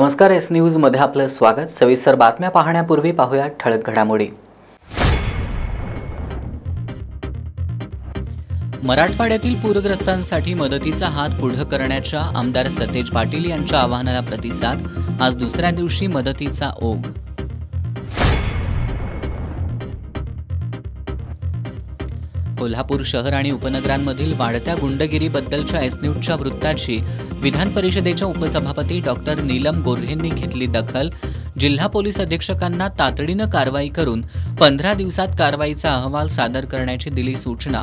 नमस्कार, S news मध्ये आपलं स्वागत। सविस्तर बातम्या पाहण्यापूर्वी पाहूया ठळक घडामोडी। मराठवाड्यातील पूरग्रस्तांसाठी मदतीचा हात पुढे करण्याच्या आमदार सतेज पाटील यांच्या आवाहनाला प्रतिसाद। आज दुसऱ्या दिवशी मदतीचा ओघ। कोल्हापूर शहर आणि उपनगरांमधील वाढत्या गुंडगिरीबद्दलच्या एस न्यूजच्या वृत्ताची विधान परिषदेच्या उपसभापती डॉक्टर नीलम गोऱ्हेंनी घेतली दखल। जिल्हा पोलीस अधीक्षकांना तातडीने कारवाई करून 15 दिवसात कारवाईचा अहवाल सादर करण्याची दिली सूचना।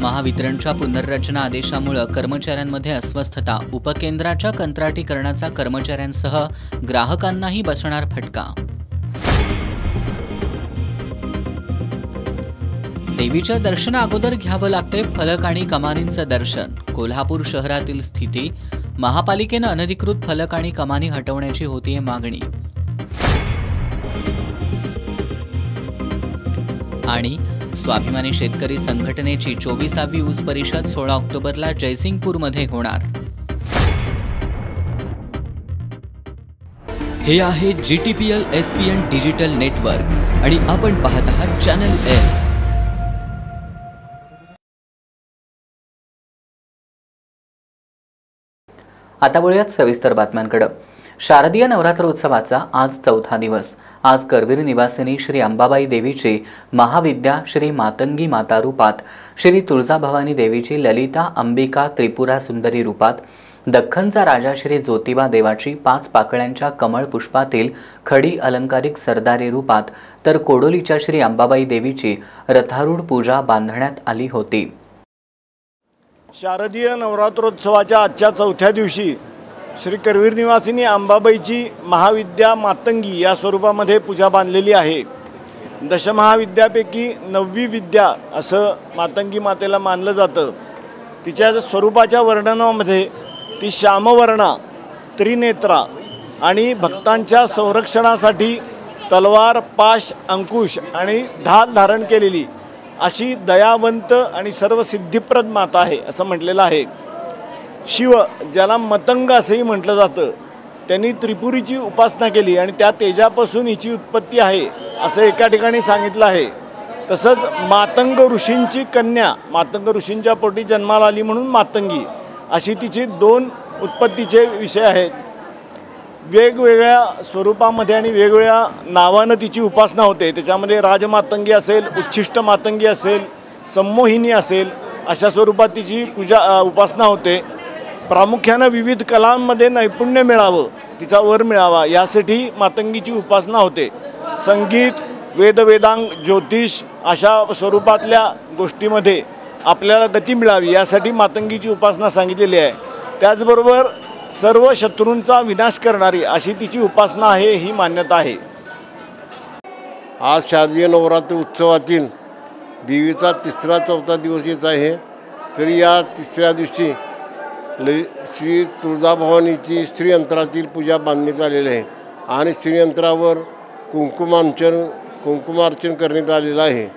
महावितरणच्या पुनर्रचना आदेशामुळे कर्मचाऱ्यांमध्ये अस्वस्थता। उपकेंद्राच्या कंत्राटीकरणाचा कर्मचाऱ्यांसह ग्राहकांनाही बसणार फटका। देवीच्या दर्शना अगोदर घ्यावं लागते फलक आणि कमानींचं दर्शन। कोल्हापूर शहरातील स्थिती। महापालिकेनं अनधिकृत फलक आणि कमानी हटवण्याची होतीये मागणी। आणि स्वाभिमानी शेतकरी संघटनेची 24वी ऊस परिषद 16 ऑक्टोबरला जयसिंगपूरमध्ये होणार। हे आहे GTPL SPN डिजिटल नेटवर्क आणि आपण पाहत आहात चॅनल एस। आता वळूयात सविस्तर बातम्यांकडे। शारदीय नवरात्रोत्सवाचा आज चौथा दिवस। आज करवीर निवासिनी श्री अंबाबाई देवीची महाविद्या श्री मातंगी माता रूपात, श्री तुळजाभवानी देवीची ललिता अंबिका त्रिपुरा सुंदरी रूपात, दख्खनचा राजा श्री ज्योतिबा देवाची 5 पाकळ्यांच्या कमळ पुष्पातील खडी अलंकारिक सरदारी रूपात, तर कोडोलीच्या श्री अंबाबाई देवीची रथारूढ पूजा बांधण्यात आली होती। शारदीय नवरात्रोत्सवाच्या आजच्या चौथ्या दिवशी श्री करवीर निवासिनी अंबाबाईची महाविद्या मातंगी या स्वरूपामध्ये पूजा बांधलेली आहे। दशमहाविद्यापैकी 9वी विद्या असं मातंगी मातेला मानलं जातं। तिच्या स्वरूपाच्या वर्णनामध्ये ती श्यामवर्णा, त्रिनेत्रा आणि भक्तांच्या संरक्षणासाठी तलवार, पाश, अंकुश आणि ढाल धारण केलेली अशी दयावंत आणि सर्व सिद्धिप्रद माता आहे असं म्हटलेलं आहे। शिव, ज्याला मतंग असेही म्हटलं जातं, त्यांनी त्रिपुरीची उपासना केली आणि त्या तेजापासून हिची उत्पत्ती आहे असं एका ठिकाणी सांगितलं आहे। तसंच मातंग ऋषींची कन्या, मातंग ऋषींच्या पोटी जन्माला आली म्हणून मातंगी, अशी तिची 2 उत्पत्तीचे विषय आहेत। वेगवेगळ्या स्वरूपामध्ये आणि वेगवेगळ्या नावानं तिची उपासना होते। त्याच्यामध्ये राजमातंगी असेल, उच्छिष्ट मातंगी असेल, सम्मोहिनी असेल, अशा स्वरूपात तिची उपासना होते। प्रामुख्यानं विविध कलांमध्ये नैपुण्य मिळावं, तिचा वर मिळावा यासाठी मातंगीची उपासना होते। संगीत, वेदांग, ज्योतिष अशा स्वरूपातल्या गोष्टीमध्ये आपल्याला गती मिळावी यासाठी मातंगीची उपासना सांगितलेली आहे। त्याचबरोबर सर्व शत्रूंचा विनाश करणारी अशी तिची उपासना आहे, ही मान्यता आहे। आज शारदीय नवरात्र उत्सवातील देवीचा 3रा-4था दिवस येत आहे। तर या 3ऱ्या दिवशी श्री तुळजाभवानीची श्रीयंत्रातील पूजा बांधण्यात आलेली आहे आणि श्रीयंत्रावर कुंकुमार्चन करण्यात आलेलं आहे।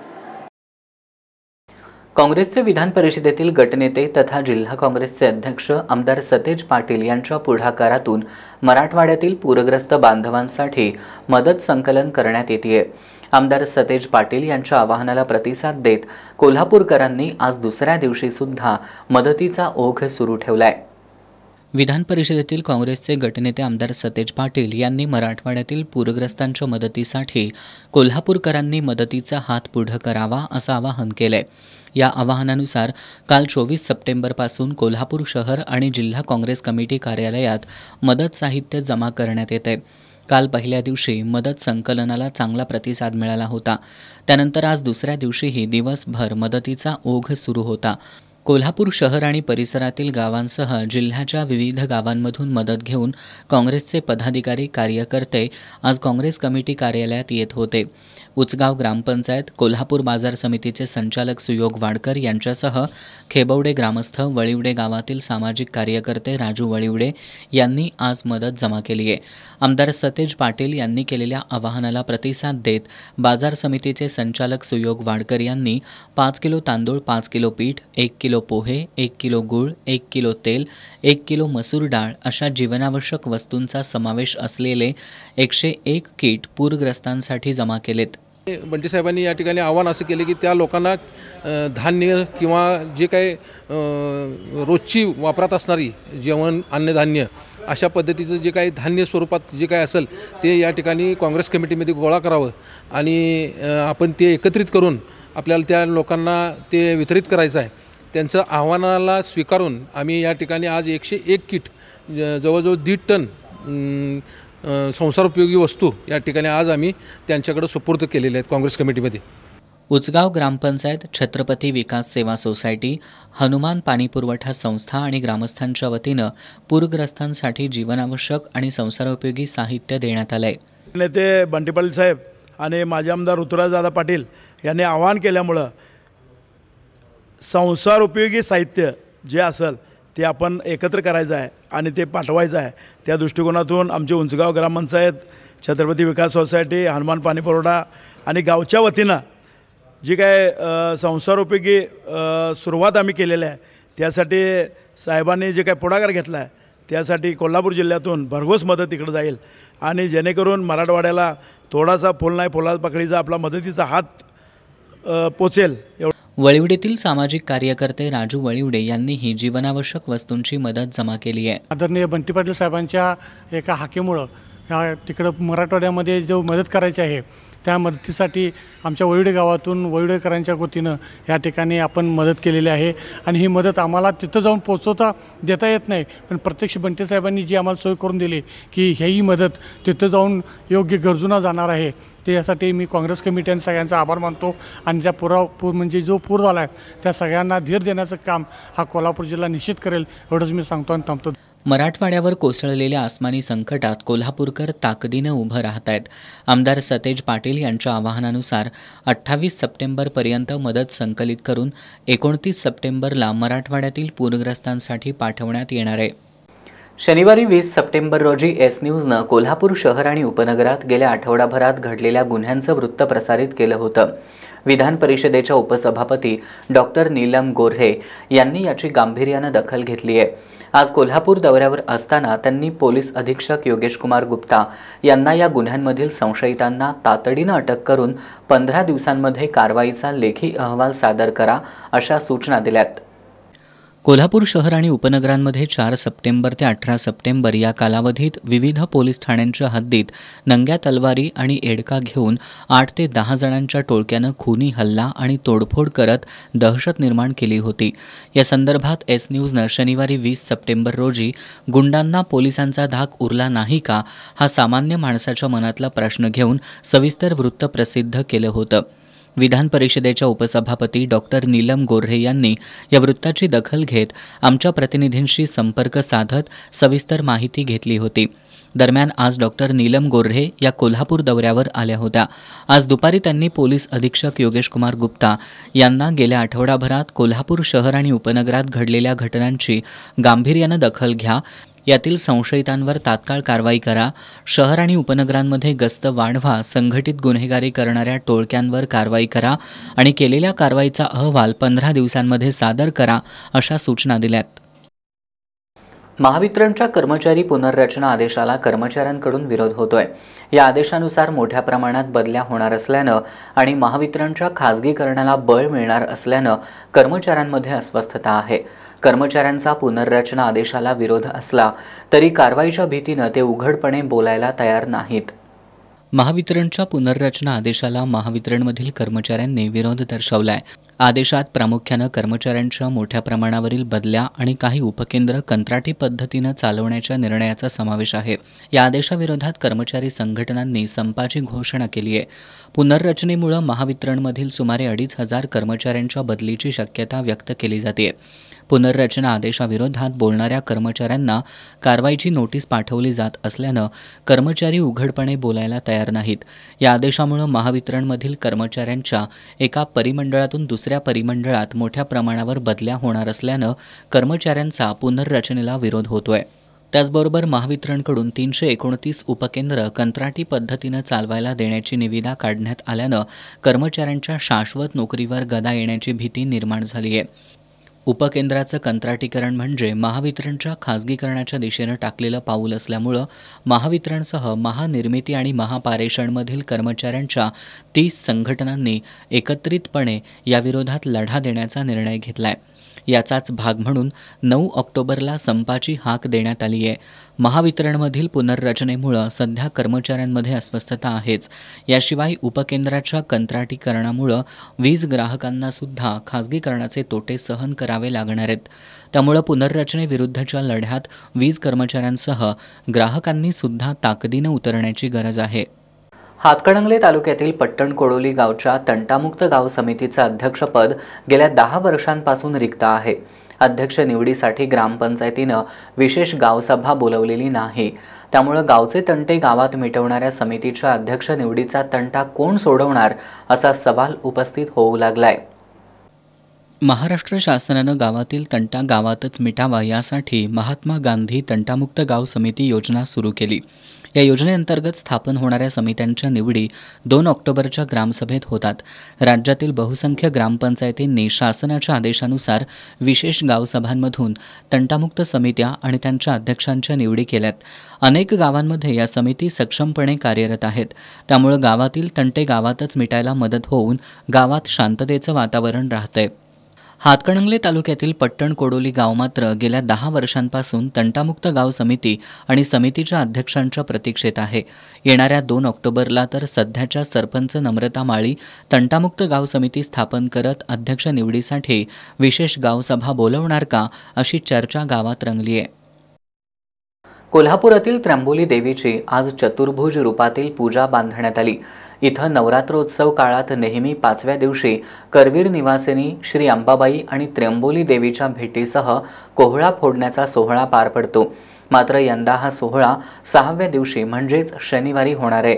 काँग्रेसचे विधान परिषदेतील गटनेते तथा जिल्हा काँग्रेसचे अध्यक्ष आमदार सतेज पाटील यांच्या पुढाकारातून मराठवाड्यातील पूरग्रस्त बांधवांसाठी मदत संकलन करण्यात येते। आमदार सतेज पाटील यांच्या आवाहनाला प्रतिसाद देत कोल्हापूरकरांनी आज दुसऱ्या दिवशी सुद्धा मदतीचा ओघ सुरू ठेवलाय। विधान परिषदेतील काँग्रेसचे गटनेते आमदार सतेज पाटील यांनी मराठवाड्यातील पूरग्रस्तांच्या मदतीसाठी कोल्हापूरकरांनी मदतीचा हात पुढे करावा असं आवाहन केलंय। या आवाहनानुसार काल 24 सप्टेंबरपासून कोल्हापूर शहर आणि जिल्हा काँग्रेस कमिटी कार्यालयात मदत साहित्य जमा करण्यात येते। काल पहिल्या दिवशी मदत संकलनाला चांगला प्रतिसाद मिळाला होता। त्यानंतर आज दुसऱ्या दिवशीही दिवसभर मदतीचा ओघ सुरू होता। कोल्हापूर शहर आणि परिसरातील गावांसह जिल्ह्याच्या विविध गावांमधून मदत घेऊन काँग्रेसचे पदाधिकारी कार्यकर्ते आज काँग्रेस कमिटी कार्यालयात येत होते। उचगाव ग्रामपंचायत, कोल्हापूर बाजार समितीचे संचालक सुयोग वाडकर यांच्यासह खेबवडे ग्रामस्थ, वळिवडे गावातील सामाजिक कार्यकर्ते राजू वळिवडे यांनी आज मदत जमा केली आहे। आमदार सतेज पाटील यांनी केलेल्या आवाहनाला प्रतिसाद देत बाजार समितीचे संचालक सुयोग वाडकर यांनी 5 किलो तांदूळ, 5 किलो पीठ, 1 किलो किलो पोहे, 1 किलो गूळ, 1 किलो तेल, 1 किलो मसूर डाळ अशा जीवनावश्यक वस्तूंचा समावेश असलेले 101 किट पूरग्रस्तांसाठी जमा केलेत. बंटी साहेबांनी या ठिकाणी आव्हान असं केले की त्या लोकांना धान्य किंवा जे काही रोजची वापरात असणारी जेवण, अन्नधान्य अशा पद्धतीचं जे काही धान्य स्वरूपात जे काही असेल ते या ठिकाणी काँग्रेस कमिटीमध्ये गोळा करावं आणि आपण ते एकत्रित करून आपल्याला त्या लोकांना ते वितरित करायचं आहे. त्यांचं आव्हानाला स्वीकारून आम्ही या ठिकाणी आज 101 किट जवळजवळ 1.5 टन संसारोपयोगी वस्तू या ठिकाणी आज आम्ही त्यांच्याकडे सुपूर्द केलेल्या आहेत काँग्रेस कमिटीमध्ये. उचगाव ग्रामपंचायत, छत्रपती विकास सेवा सोसायटी, हनुमान पाणीपुरवठा संस्था आणि ग्रामस्थांच्या वतीनं पूरग्रस्तांसाठी जीवनावश्यक आणि संसारोपयोगी साहित्य देण्यात आलंय. नेते बंटी पाटील साहेब आणि माजी आमदार ऋतुराजदादा पाटील यांनी आवाहन केल्यामुळं संसारोपयोगी साहित्य जे असेल ते आपण एकत्र करायचं आहे आणि ते पाठवायचं आहे. त्या दृष्टिकोनातून आमची उंचगाव ग्रामपंचायत, छत्रपती विकास सोसायटी, हनुमान पाणीपुरवठा आणि गावच्या वतीनं जी काय संसारोपयोगी सुरुवात आम्ही केलेली आहे त्यासाठी साहेबांनी जे काय पुढाकार घेतला आहे त्यासाठी कोल्हापूर जिल्ह्यातून भरघोस मदत इकडे जाईल आणि जेणेकरून मराठवाड्याला थोडासा फुल नाही फुला पकडीचा आपला मदतीचा हात पोचेल. वळिवडेतील सामाजिक कार्यकर्ते राजू वळिवडे यांनीही जीवनावश्यक वस्तूंची मदत जमा केली आहे. आदरणीय बंटी पाटील साहेबांच्या एका हाकेमुळं तिकडं मराठवाड्यामध्ये जो मदत करायची आहे त्या मदतीसाठी आमच्या वळिवडे गावातून वळिवडेकरांच्या वतीनं या ठिकाणी आपण मदत केलेली आहे आणि ही मदत आम्हाला तिथं जाऊन पोचवता देता येत नाही, पण प्रत्यक्ष बंटी साहेबांनी जी आम्हाला सोय करून दिली की ही मदत तिथं जाऊन योग्य गरजूंना जाणार आहे ते यासाठी मी काँग्रेस कमिटी आणि सगळ्यांचा आभार मानतो. आणि त्या म्हणजे जो पूर झाला आहे त्या सगळ्यांना धीर देण्याचं काम हा कोल्हापूर जिल्हा निश्चित करेल एवढंच मी सांगतो आणि थांबतो. मराठवाड्यावर कोसळलेल्या आसमानी संकटात कोल्हापूरकर ताकदीनं उभं राहत आहेत. आमदार सतेज पाटील यांच्या आवाहनानुसार 28 सप्टेंबरपर्यंत मदत संकलित करून 29 सप्टेंबरला मराठवाड्यातील पूरग्रस्तांसाठी पाठवण्यात येणार आहे. शनिवारी 20 सप्टेंबर रोजी एस न्यूजनं कोल्हापूर शहर आणि उपनगरात गेल्या आठवडाभरात घडलेल्या गुन्ह्यांचं वृत्त प्रसारित केलं होतं. विधान परिषदेच्या उपसभापती डॉक्टर नीलम गोऱ्हे यांनी याची गांभीर्यानं दखल घेतली आहे. आज कोल्हापूर दौऱ्यावर असताना त्यांनी पोलीस अधीक्षक योगेश कुमार गुप्ता यांना या गुन्ह्यांमधील संशयितांना तातडीनं अटक करून 15 दिवसांमध्ये कारवाईचा लेखी अहवाल सादर करा अशा सूचना दिल्यात. कोल्हापूर शहर आणि उपनगरांमध्ये 4 सप्टेंबर ते 18 सप्टेंबर या कालावधीत विविध पोलीस ठाण्यांच्या हद्दीत नंग्या तलवारी आणि एडका घेऊन 8 ते 10 जणांच्या टोळक्यानं खुनी हल्ला आणि तोडफोड करत दहशत निर्माण केली होती. या संदर्भात एस न्यूजनं शनिवारी 20 सप्टेंबर रोजी गुंडांना पोलिसांचा धाक उरला नाही का हा सामान्य माणसाच्या मनातला प्रश्न घेऊन सविस्तर वृत्त प्रसिद्ध केलं होतं. विधान परिषदेच्या उपसभापती डॉक्टर नीलम गोऱ्हे यांनी या वृत्ताची दखल घेत आमच्या प्रतिनिधींशी संपर्क साधत सविस्तर माहिती घेतली होती. दरम्यान आज डॉक्टर नीलम गोऱ्हे या कोल्हापूर दौऱ्यावर आल्या होत्या. आज दुपारी त्यांनी पोलीस अधीक्षक योगेश कुमार गुप्ता यांना गेल्या आठवडाभरात कोल्हापूर शहर आणि उपनगरात घडलेल्या घटनांची गांभीर्यानं दखल घ्या, यातील संशयितांवर तात्काळ कारवाई करा, शहर आणि उपनगरांमध्ये गस्त वाढवा, संघटित गुन्हेगारी करणाऱ्या टोळक्यांवर कारवाई करा आणि केलेल्या कारवाईचा अहवाल 15 दिवसांमध्ये सादर करा अशा सूचना दिल्यात. महावितरणच्या कर्मचारी पुनर्रचना आदेशाला कर्मचाऱ्यांकडून विरोध होतोय. या आदेशानुसार मोठ्या प्रमाणात बदल्या होणार असल्यानं आणि महावितरणच्या खासगीकरणाला बळ मिळणार असल्यानं कर्मचाऱ्यांमध्ये अस्वस्थता आहे. कर्मचाऱ्यांचा पुनर्रचना आदेशाला विरोध असला तरी कारवाईच्या भीतीनं ते उघडपणे बोलायला तयार नाहीत. महावितरणच्या पुनर्रचना आदेशाला महावितरणमधील कर्मचाऱ्यांनी विरोध दर्शवलाय. आदेशात प्रामुख्यानं कर्मचाऱ्यांच्या मोठ्या प्रमाणावरील बदल्या आणि काही उपकेंद्र कंत्राटी पद्धतीनं चालवण्याच्या निर्णयाचा समावेश आहे. या आदेशाविरोधात कर्मचारी संघटनांनी संपाची घोषणा केली आहे. पुनर्रचनेमुळे महावितरणमधील सुमारे 2,500 कर्मचाऱ्यांच्या बदलीची शक्यता व्यक्त केली जाते. पुनर्रचना आदेशाविरोधात बोलणाऱ्या कर्मचाऱ्यांना कारवाईची नोटीस पाठवली जात असल्यानं कर्मचारी उघडपणे बोलायला तयार नाहीत. या आदेशामुळे महावितरणमधील कर्मचाऱ्यांच्या एका परिमंडळातून दुसऱ्या परिमंडळात मोठ्या प्रमाणावर बदल्या होणार असल्यानं कर्मचाऱ्यांचा पुनर्रचनेला विरोध होतोय. त्याचबरोबर महावितरणकडून 329 उपकेंद्र कंत्राटी पद्धतीनं चालवायला देण्याची निविदा काढण्यात आल्यानं कर्मचाऱ्यांच्या शाश्वत नोकरीवर गदा येण्याची भीती निर्माण झाली आहे. उपकेंद्राचं कंत्राटीकरण म्हणजे महावितरणच्या खाजगीकरणाच्या दिशेनं टाकलेलं पाऊल असल्यामुळं महावितरणसह महानिर्मिती आणि महापारेषणमधील कर्मचाऱ्यांच्या 30 संघटनांनी एकत्रितपणे याविरोधात लढा देण्याचा निर्णय घेतलाय। याचाच भाग म्हणून 9 ऑक्टोबरला संपाची हाक देण्यात आली आहे। महावितरणमधील पुनर्रचनेमुळे सध्या कर्मचाऱ्यांमध्ये अस्वस्थता आहेच। याशिवाय उपकेंद्राच्या कंत्राटीकरणामुळे वीज ग्राहकांना सुद्धा खाजगीकरणाचे तोटे सहन करावे लागणार आहेत। त्यामुळे पुनर्रचनेविरुद्धच्या लढ्यात वीज कर्मचाऱ्यांसह ग्राहकांनी सुद्धा ताकदीने उतरण्याची गरज आहे। हातकणंगले तालुक्यातील पट्टण कोडोली गावच्या तंटामुक्त गाव समितीचं अध्यक्षपद गेल्या 10 वर्षांपासून रिक्त आहे। अध्यक्ष निवडीसाठी ग्रामपंचायतीनं विशेष गावसभा बोलवलेली नाही। त्यामुळे गावचे तंटे गावात मिटवणाऱ्या समितीच्या अध्यक्ष निवडीचा तंटा कोण सोडवणार असा सवाल उपस्थित होऊ लागलाय। महाराष्ट्र शासनानं गावातील तंटा गावातच मिटावा यासाठी महात्मा गांधी तंटामुक्त गाव समिती योजना सुरू केली। या योजनेअंतर्गत स्थापन होणाऱ्या समित्यांच्या निवडी 2 ऑक्टोबरच्या ग्रामसभेत होतात। राज्यातील बहुसंख्य ग्रामपंचायतींनी शासनाच्या आदेशानुसार विशेष गावसभांमधून तंटामुक्त समित्या आणि त्यांच्या अध्यक्षांच्या निवडी केल्यात। अनेक गावांमध्ये या समिती सक्षमपणे कार्यरत आहेत। त्यामुळे गावातील तंटे गावातच मिटायला मदत होऊन गावात शांततेचं वातावरण राहतंय। हातकणंगले तालुक्यातील पट्टण कोडोली गाव मात्र गेल्या 10 वर्षांपासून तंटामुक्त गाव समिती आणि समितीच्या अध्यक्षांच्या प्रतीक्षेत आहे। येणाऱ्या 2 ऑक्टोबरला तर सध्याच्या सरपंच नम्रता माळी तंटामुक्त गाव समिती स्थापन करत अध्यक्ष निवडीसाठी विशेष गावसभा बोलवणार का अशी चर्चा गावात रंगली आहे। कोल्हापुरातील त्र्यंबोली देवीची आज चतुर्भुज रूपातील पूजा बांधण्यात आली। इथं नवरात्रोत्सव काळात नेहमी 5व्या दिवशी करवीर निवासिनी श्री अंबाबाई आणि त्र्यंबोली देवीच्या भेटीसह कोहळा फोडण्याचा सोहळा पार पडतो। मात्र यंदा हा सोहळा 6व्या दिवशी म्हणजेच शनिवारी होणार आहे।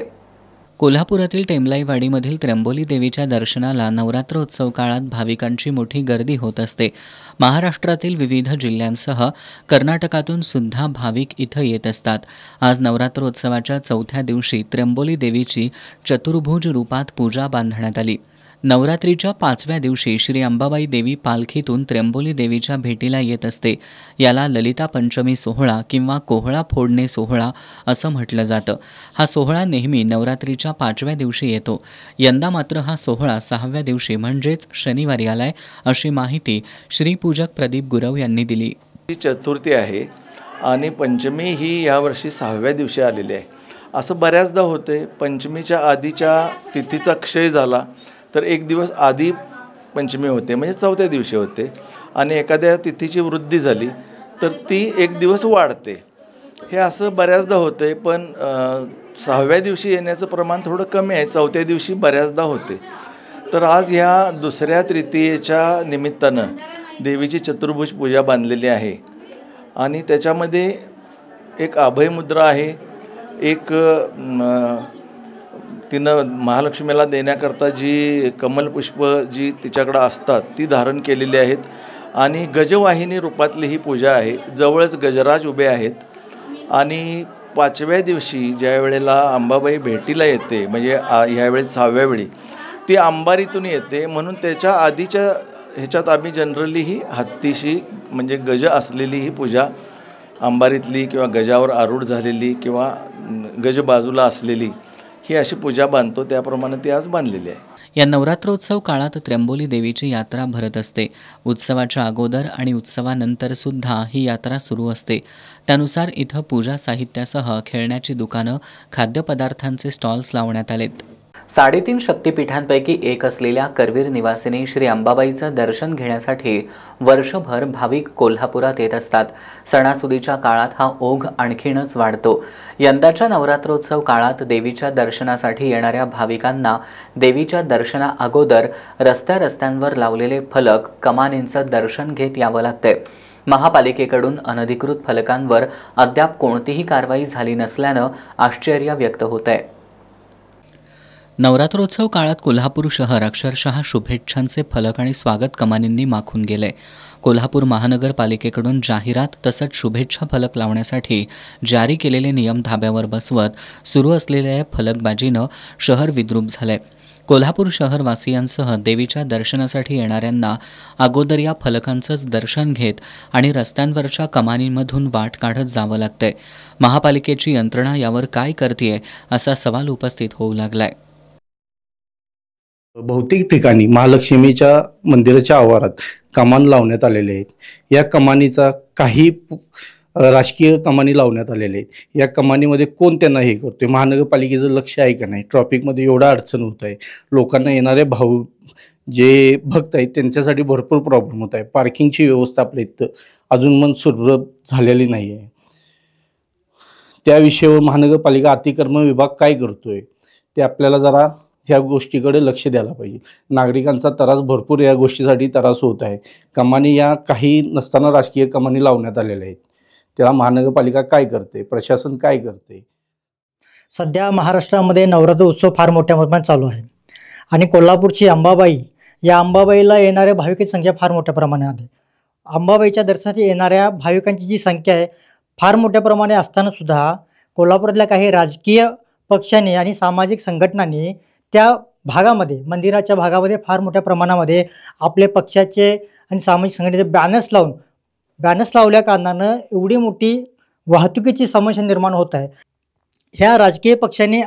कोल्हापुरातील टेमलाईवाडीमधील त्र्यंबोली देवीच्या दर्शनाला नवरात्रोत्सव काळात भाविकांची मोठी गर्दी होत असते। महाराष्ट्रातील विविध जिल्ह्यांसह कर्नाटकातून सुद्धा भाविक इथं येत असतात। आज नवरात्रोत्सवाच्या 4थ्या दिवशी त्र्यंबोली देवीची चतुर्भुज रूपात पूजा बांधण्यात आली। नवरात्रीच्या 5व्या दिवशी श्री अंबाबाई देवी पालखीतून त्र्यंबोली देवीच्या भेटीला येत असते। याला ललिता पंचमी सोहळा किंवा कोहळा फोडणे सोहळा असं म्हटलं जातं। हा सोहळा नेहमी नवरात्रीच्या 5व्या दिवशी येतो। यंदा मात्र हा सोहळा 6व्या दिवशी म्हणजेच शनिवारी आलाय अशी माहिती श्रीपूजक प्रदीप गुरव यांनी दिली। चतुर्थी आहे आणि पंचमी ही यावर्षी 6व्या दिवशी आलेली आहे। असं बऱ्याचदा होते, पंचमीच्या आधीच्या तिथीचा क्षय झाला तर एक दिवस आधी पंचमी होते, म्हणजे 4थ्या दिवशी होते, आणि एखाद्या तिथीची वृद्धी झाली तर ती एक दिवस वाढते। हे असं बऱ्याचदा होते, पण 6व्या दिवशी येण्याचं प्रमाण थोडं कमी आहे। 4थ्या दिवशी बऱ्याचदा होते। तर आज ह्या दुसऱ्या तृतीयेच्या निमित्तानं देवीची चतुर्भुज पूजा बांधलेली आहे आणि त्याच्यामध्ये एक अभयमुद्रा आहे, एक तिनं महालक्ष्मीला देण्याकरता जी कमलपुष्प जी तिच्याकडं असतात ती धारण केलेली आहेत आणि गजवाहिनी रूपातली ही पूजा आहे। जवळच गजराज उभे आहेत आणि 5व्या दिवशी ज्या वेळेला अंबाबाई भेटीला येते, म्हणजे ह्यावेळी 6व्या वेळी ती अंबारीतून येते, म्हणून त्याच्या आधीच्या ह्याच्यात आम्ही जनरली ही हत्तीशी म्हणजे गज असलेली ही पूजा, अंबारीतली किंवा गजावर आरूढ झालेली किंवा गज बाजूला असलेली ही अशी पूजा बांधतो, त्याप्रमाणे ती आज बांधलेली आहे। या नवरात्रोत्सव काळात त्र्यंबोली देवीची यात्रा भरत असते। उत्सवाच्या अगोदर आणि उत्सवानंतर सुद्धा ही यात्रा सुरू असते। त्यानुसार इथं पूजा साहित्यासह खेळण्याची दुकानं, खाद्यपदार्थांचे स्टॉल्स लावण्यात आलेत। 3.5 शक्तिपीठांपैकी एक असलेल्या करवीर निवासिनी श्री अंबाबाईचं दर्शन घेण्यासाठी वर्षभर भाविक कोल्हापुरात येत असतात। सणासुदीच्या काळात हा ओघ आणखीनच वाढतो। यंदाच्या नवरात्रोत्सव काळात देवीच्या दर्शनासाठी येणाऱ्या भाविकांना देवीच्या दर्शना अगोदर रस्त्यांवर लावलेले फलक, कमानींचं दर्शन घेत यावं लागतंय। महापालिकेकडून अनधिकृत फलकांवर अद्याप कोणतीही कारवाई झाली नसल्यानं आश्चर्य व्यक्त होतंय। नवरात्रोत्सव काळात कोल्हापूर शहर अक्षरशः शुभेच्छांचे फलक आणि स्वागत कमानींनी माखून गेले. कोल्हापूर महानगरपालिकेकडून जाहिरात तसंच शुभेच्छा फलक लावण्यासाठी जारी केलेले नियम धाब्यावर बसवत सुरू असलेल्या या फलकबाजीनं शहर विद्रूप झालंय. कोल्हापूर शहरवासियांसह देवीच्या दर्शनासाठी येणाऱ्यांना अगोदर या फलकांचंच दर्शन घेत आणि रस्त्यांवरच्या कमानींमधून वाट काढत जावं लागतंय. महापालिकेची यंत्रणा यावर काय करतेय असा सवाल उपस्थित होऊ लागलाय. बहुतेक ठिकाणी महालक्ष्मीच्या मंदिराच्या आवारात कमान लावण्यात आलेले आहेत. या कमानीचा काही राजकीय कमानी लावण्यात आलेले आहेत. या कमानीमध्ये कोण त्यांना हे करतोय? महानगरपालिकेचं लक्ष आहे का नाही? ट्रॉफिकमध्ये एवढा अडचण होत आहे. लोकांना येणारे जे भक्त आहेत त्यांच्यासाठी भरपूर प्रॉब्लेम होत आहे. पार्किंगची व्यवस्था आपल्या इथं अजून पण सुलभ झालेली नाही आहे. त्या विषयावर महानगरपालिका अतिक्रमण विभाग काय करतोय ते आपल्याला जरा ह्या गोष्टीकडे लक्ष द्यायला पाहिजे. नागरिकांचा त्रास भरपूर या गोष्टीसाठी त्रास होत आहे. कमानी या काही नसताना राजकीय कमानी लावण्यात आलेल्या आहेत. त्याला महानगरपालिका काय करते? प्रशासन काय करते? सध्या महाराष्ट्रामध्ये नवरात्र उत्सव फार मोठ्या प्रमाणात चालू आहे आणि कोल्हापूरची अंबाबाई, या अंबाबाईला येणाऱ्या भाविकांची संख्या फार मोठ्या प्रमाणात आहे. अंबाबाईच्या दर्शनासाठी येणाऱ्या भाविकांची जी संख्या आहे फार मोठ्या प्रमाणे असतानासुद्धा कोल्हापुरातल्या काही राजकीय पक्षांनी आणि सामाजिक संघटनांनी त्या भागामध्ये, मंदिराच्या भागामध्ये फार मोठ्या प्रमाणामध्ये आपले पक्षाचे आणि सामाजिक संघटनेचे बॅनर्स लावल्या कारणानं एवढी मोठी वाहतुकीची समस्या निर्माण होत आहे. ह्या राजकीय पक्षांनी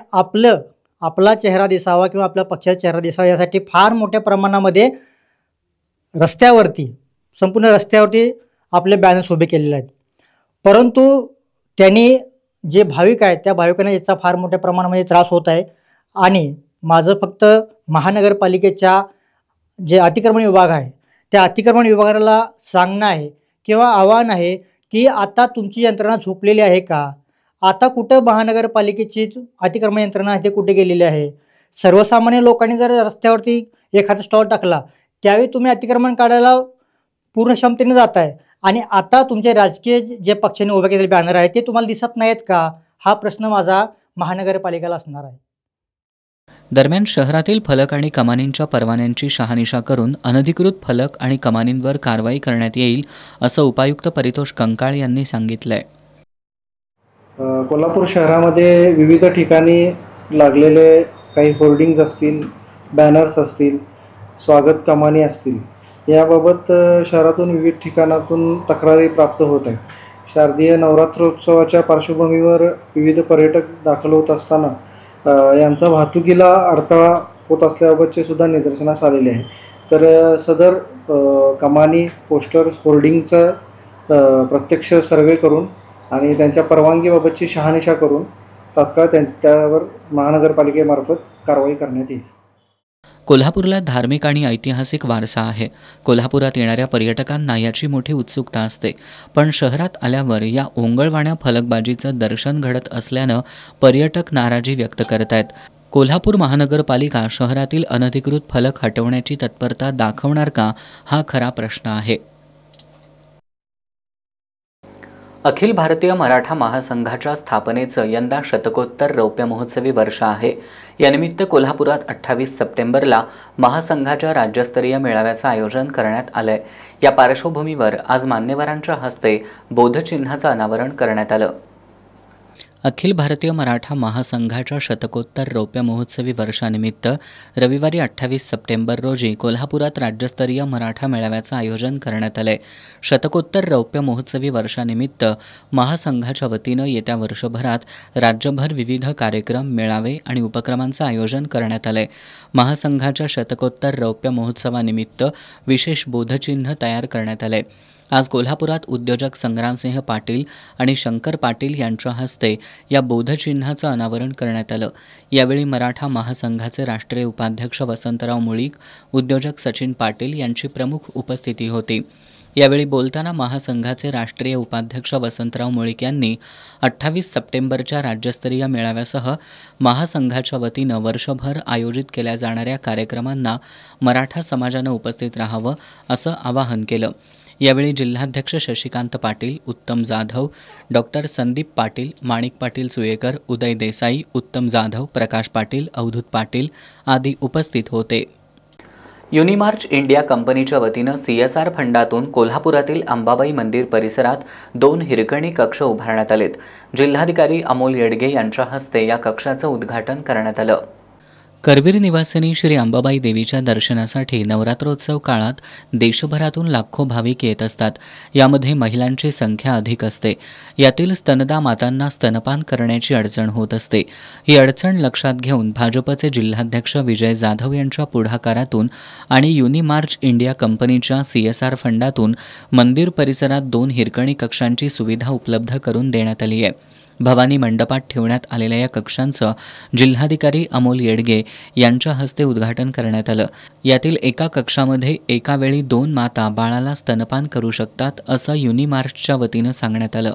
आपला चेहरा दिसावा किंवा आपल्या पक्षाचा चेहरा दिसावा यासाठी फार मोठ्या प्रमाणामध्ये संपूर्ण रस्त्यावरती आपले बॅनर्स उभे केलेले आहेत. परंतु त्यांनी जे भाविक आहेत त्या भाविकांना याचा फार मोठ्या प्रमाणामध्ये त्रास होत आहे. आणि माझं फक्त महानगरपालिकेच्या जे अतिक्रमण विभाग आहे त्या अतिक्रमण विभागाला सांगणं आहे किंवा आव्हान आहे की आता तुमची यंत्रणा झोपलेली आहे का? आता कुठं महानगरपालिकेची अतिक्रमण यंत्रणा आहे ते कुठे गेलेली आहे? सर्वसामान्य लोकांनी जर रस्त्यावरती एखादा स्टॉल टाकला त्यावेळी तुम्ही अतिक्रमण काढायला पूर्ण क्षमतेने जात आहे आणि आता तुमचे राजकीय जे पक्षाने उभे केलेले बॅनर आहे ते तुम्हाला दिसत नाहीत का? हा प्रश्न माझा महानगरपालिकेला असणार आहे. दरम्यान शहरातील फलक आणि कमानींच्या परवान्यांची शहानिशा करून अनधिकृत फलक आणि कमानींवर कारवाई करण्यात येईल असं उपायुक्त परितोष कंकाळ यांनी सांगितलंय. कोल्हापूर शहरामध्ये विविध ठिकाणी लागलेले काही होर्डिंग्ज असतील, बॅनर्स असतील, स्वागत कमानी असतील, याबाबत शहरातून विविध ठिकाणातून तक्रारी प्राप्त होत आहेत. शारदीय नवरात्रोत्सवाच्या पार्श्वभूमीवर विविध पर्यटक दाखल होत असताना यांचा वाहतुकीला अडथळा होत असल्याबाबतचे सुद्धा निदर्शनास आलेले आहे. तर सदर कमानी, पोस्टर्स, होर्डिंगचा प्रत्यक्ष सर्वे करून आणि त्यांच्या परवानगीबाबतची शहानिशा करून तात्काळ त्यावर महानगरपालिकेमार्फत कारवाई करण्यात येईल. कोल्हापूरला धार्मिक आणि ऐतिहासिक वारसा आहे. कोल्हापुरात येणाऱ्या पर्यटकांना याची मोठी उत्सुकता असते. पण शहरात आल्यावर या ओंगळवाण्या फलकबाजीचं दर्शन घडत असल्यानं पर्यटक नाराजी व्यक्त करत आहेत. कोल्हापूर महानगरपालिका शहरातील अनधिकृत फलक हटवण्याची तत्परता दाखवणार का, हा खरा प्रश्न आहे. अखिल भारतीय मराठा महासंघाच्या स्थापनेचं यंदा शतकोत्तर रौप्य महोत्सवी वर्ष आहे. यानिमित्त कोल्हापुरात 28 सप्टेंबरला महासंघाच्या राज्यस्तरीय मेळाव्याचं आयोजन करण्यात आलंय. या पार्श्वभूमीवर आज मान्यवरांच्या हस्ते बोधचिन्हाचं अनावरण करण्यात आलं. अखिल भारतीय मराठा महासंघाच्या शतकोत्तर रौप्य महोत्सवी वर्षानिमित्त रविवारी 28 सप्टेंबर रोजी कोल्हापुरात राज्यस्तरीय मराठा मेळाव्याचं आयोजन करण्यात आलंय. शतकोत्तर रौप्य महोत्सवी वर्षानिमित्त महासंघाच्या वतीनं येत्या वर्षभरात राज्यभर विविध कार्यक्रम, मेळावे आणि उपक्रमांचं आयोजन करण्यात आलंय. महासंघाच्या शतकोत्तर रौप्य महोत्सवानिमित्त विशेष बोधचिन्ह तयार करण्यात आलंय. आज कोल्हापुरात उद्योजक संग्रामसिंह पाटील आणि शंकर पाटील यांच्या हस्ते या बोधचिन्हाचं अनावरण करण्यात आलं. यावेळी मराठा महासंघाचे राष्ट्रीय उपाध्यक्ष वसंतराव मुळीक, उद्योजक सचिन पाटील यांची प्रमुख उपस्थिती होती. यावेळी बोलताना महासंघाचे राष्ट्रीय उपाध्यक्ष वसंतराव मुळीक यांनी 28 सप्टेंबरच्या राज्यस्तरीय मेळाव्यासह महासंघाच्या वतीनं वर्षभर आयोजित केल्या जाणाऱ्या कार्यक्रमांना मराठा समाजानं उपस्थित राहावं असं आवाहन केलं. यावेळी जिल्हाध्यक्ष शशिकांत पाटील, उत्तम जाधव, डॉक्टर संदीप पाटील, माणिक पाटील सुयेकर, उदय देसाई, उत्तम जाधव, प्रकाश पाटील, अवधूत पाटील आदी उपस्थित होते. युनिमार्च इंडिया कंपनीच्या वतीनं CSR फंडातून कोल्हापुरातील अंबाबाई मंदिर परिसरात 2 हिरकणी कक्ष उभारण्यात आलेत. जिल्हाधिकारी अमोल येडगे यांच्या हस्ते या कक्षाचं उद्घाटन करण्यात आलं. करवीर निवासिनी श्री अंबाबाई देवीच्या दर्शनासाठी नवरात्रोत्सव काळात देशभरातून लाखो भाविक येत असतात. यामध्ये महिलांची संख्या अधिक असते. यातील स्तनदा मातांना स्तनपान करण्याची अडचण होत असते. ही अडचण लक्षात घेऊन भाजपचे जिल्हाध्यक्ष विजय जाधव यांच्या पुढाकारातून आणि युनिमार्च इंडिया कंपनीच्या CSR फंडातून मंदिर परिसरात 2 हिरकणी कक्षांची सुविधा उपलब्ध करून देण्यात आली आहे. भवानी मंडपात ठेवण्यात आलेल्या या कक्षांचं जिल्हाधिकारी अमोल येडगे यांच्या हस्ते उद्घाटन करण्यात आलं. यातील एका कक्षामध्ये एका वेळी 2 माता बाळाला स्तनपान करू शकतात असं युनिमार्चच्या वतीनं सांगण्यात आलं.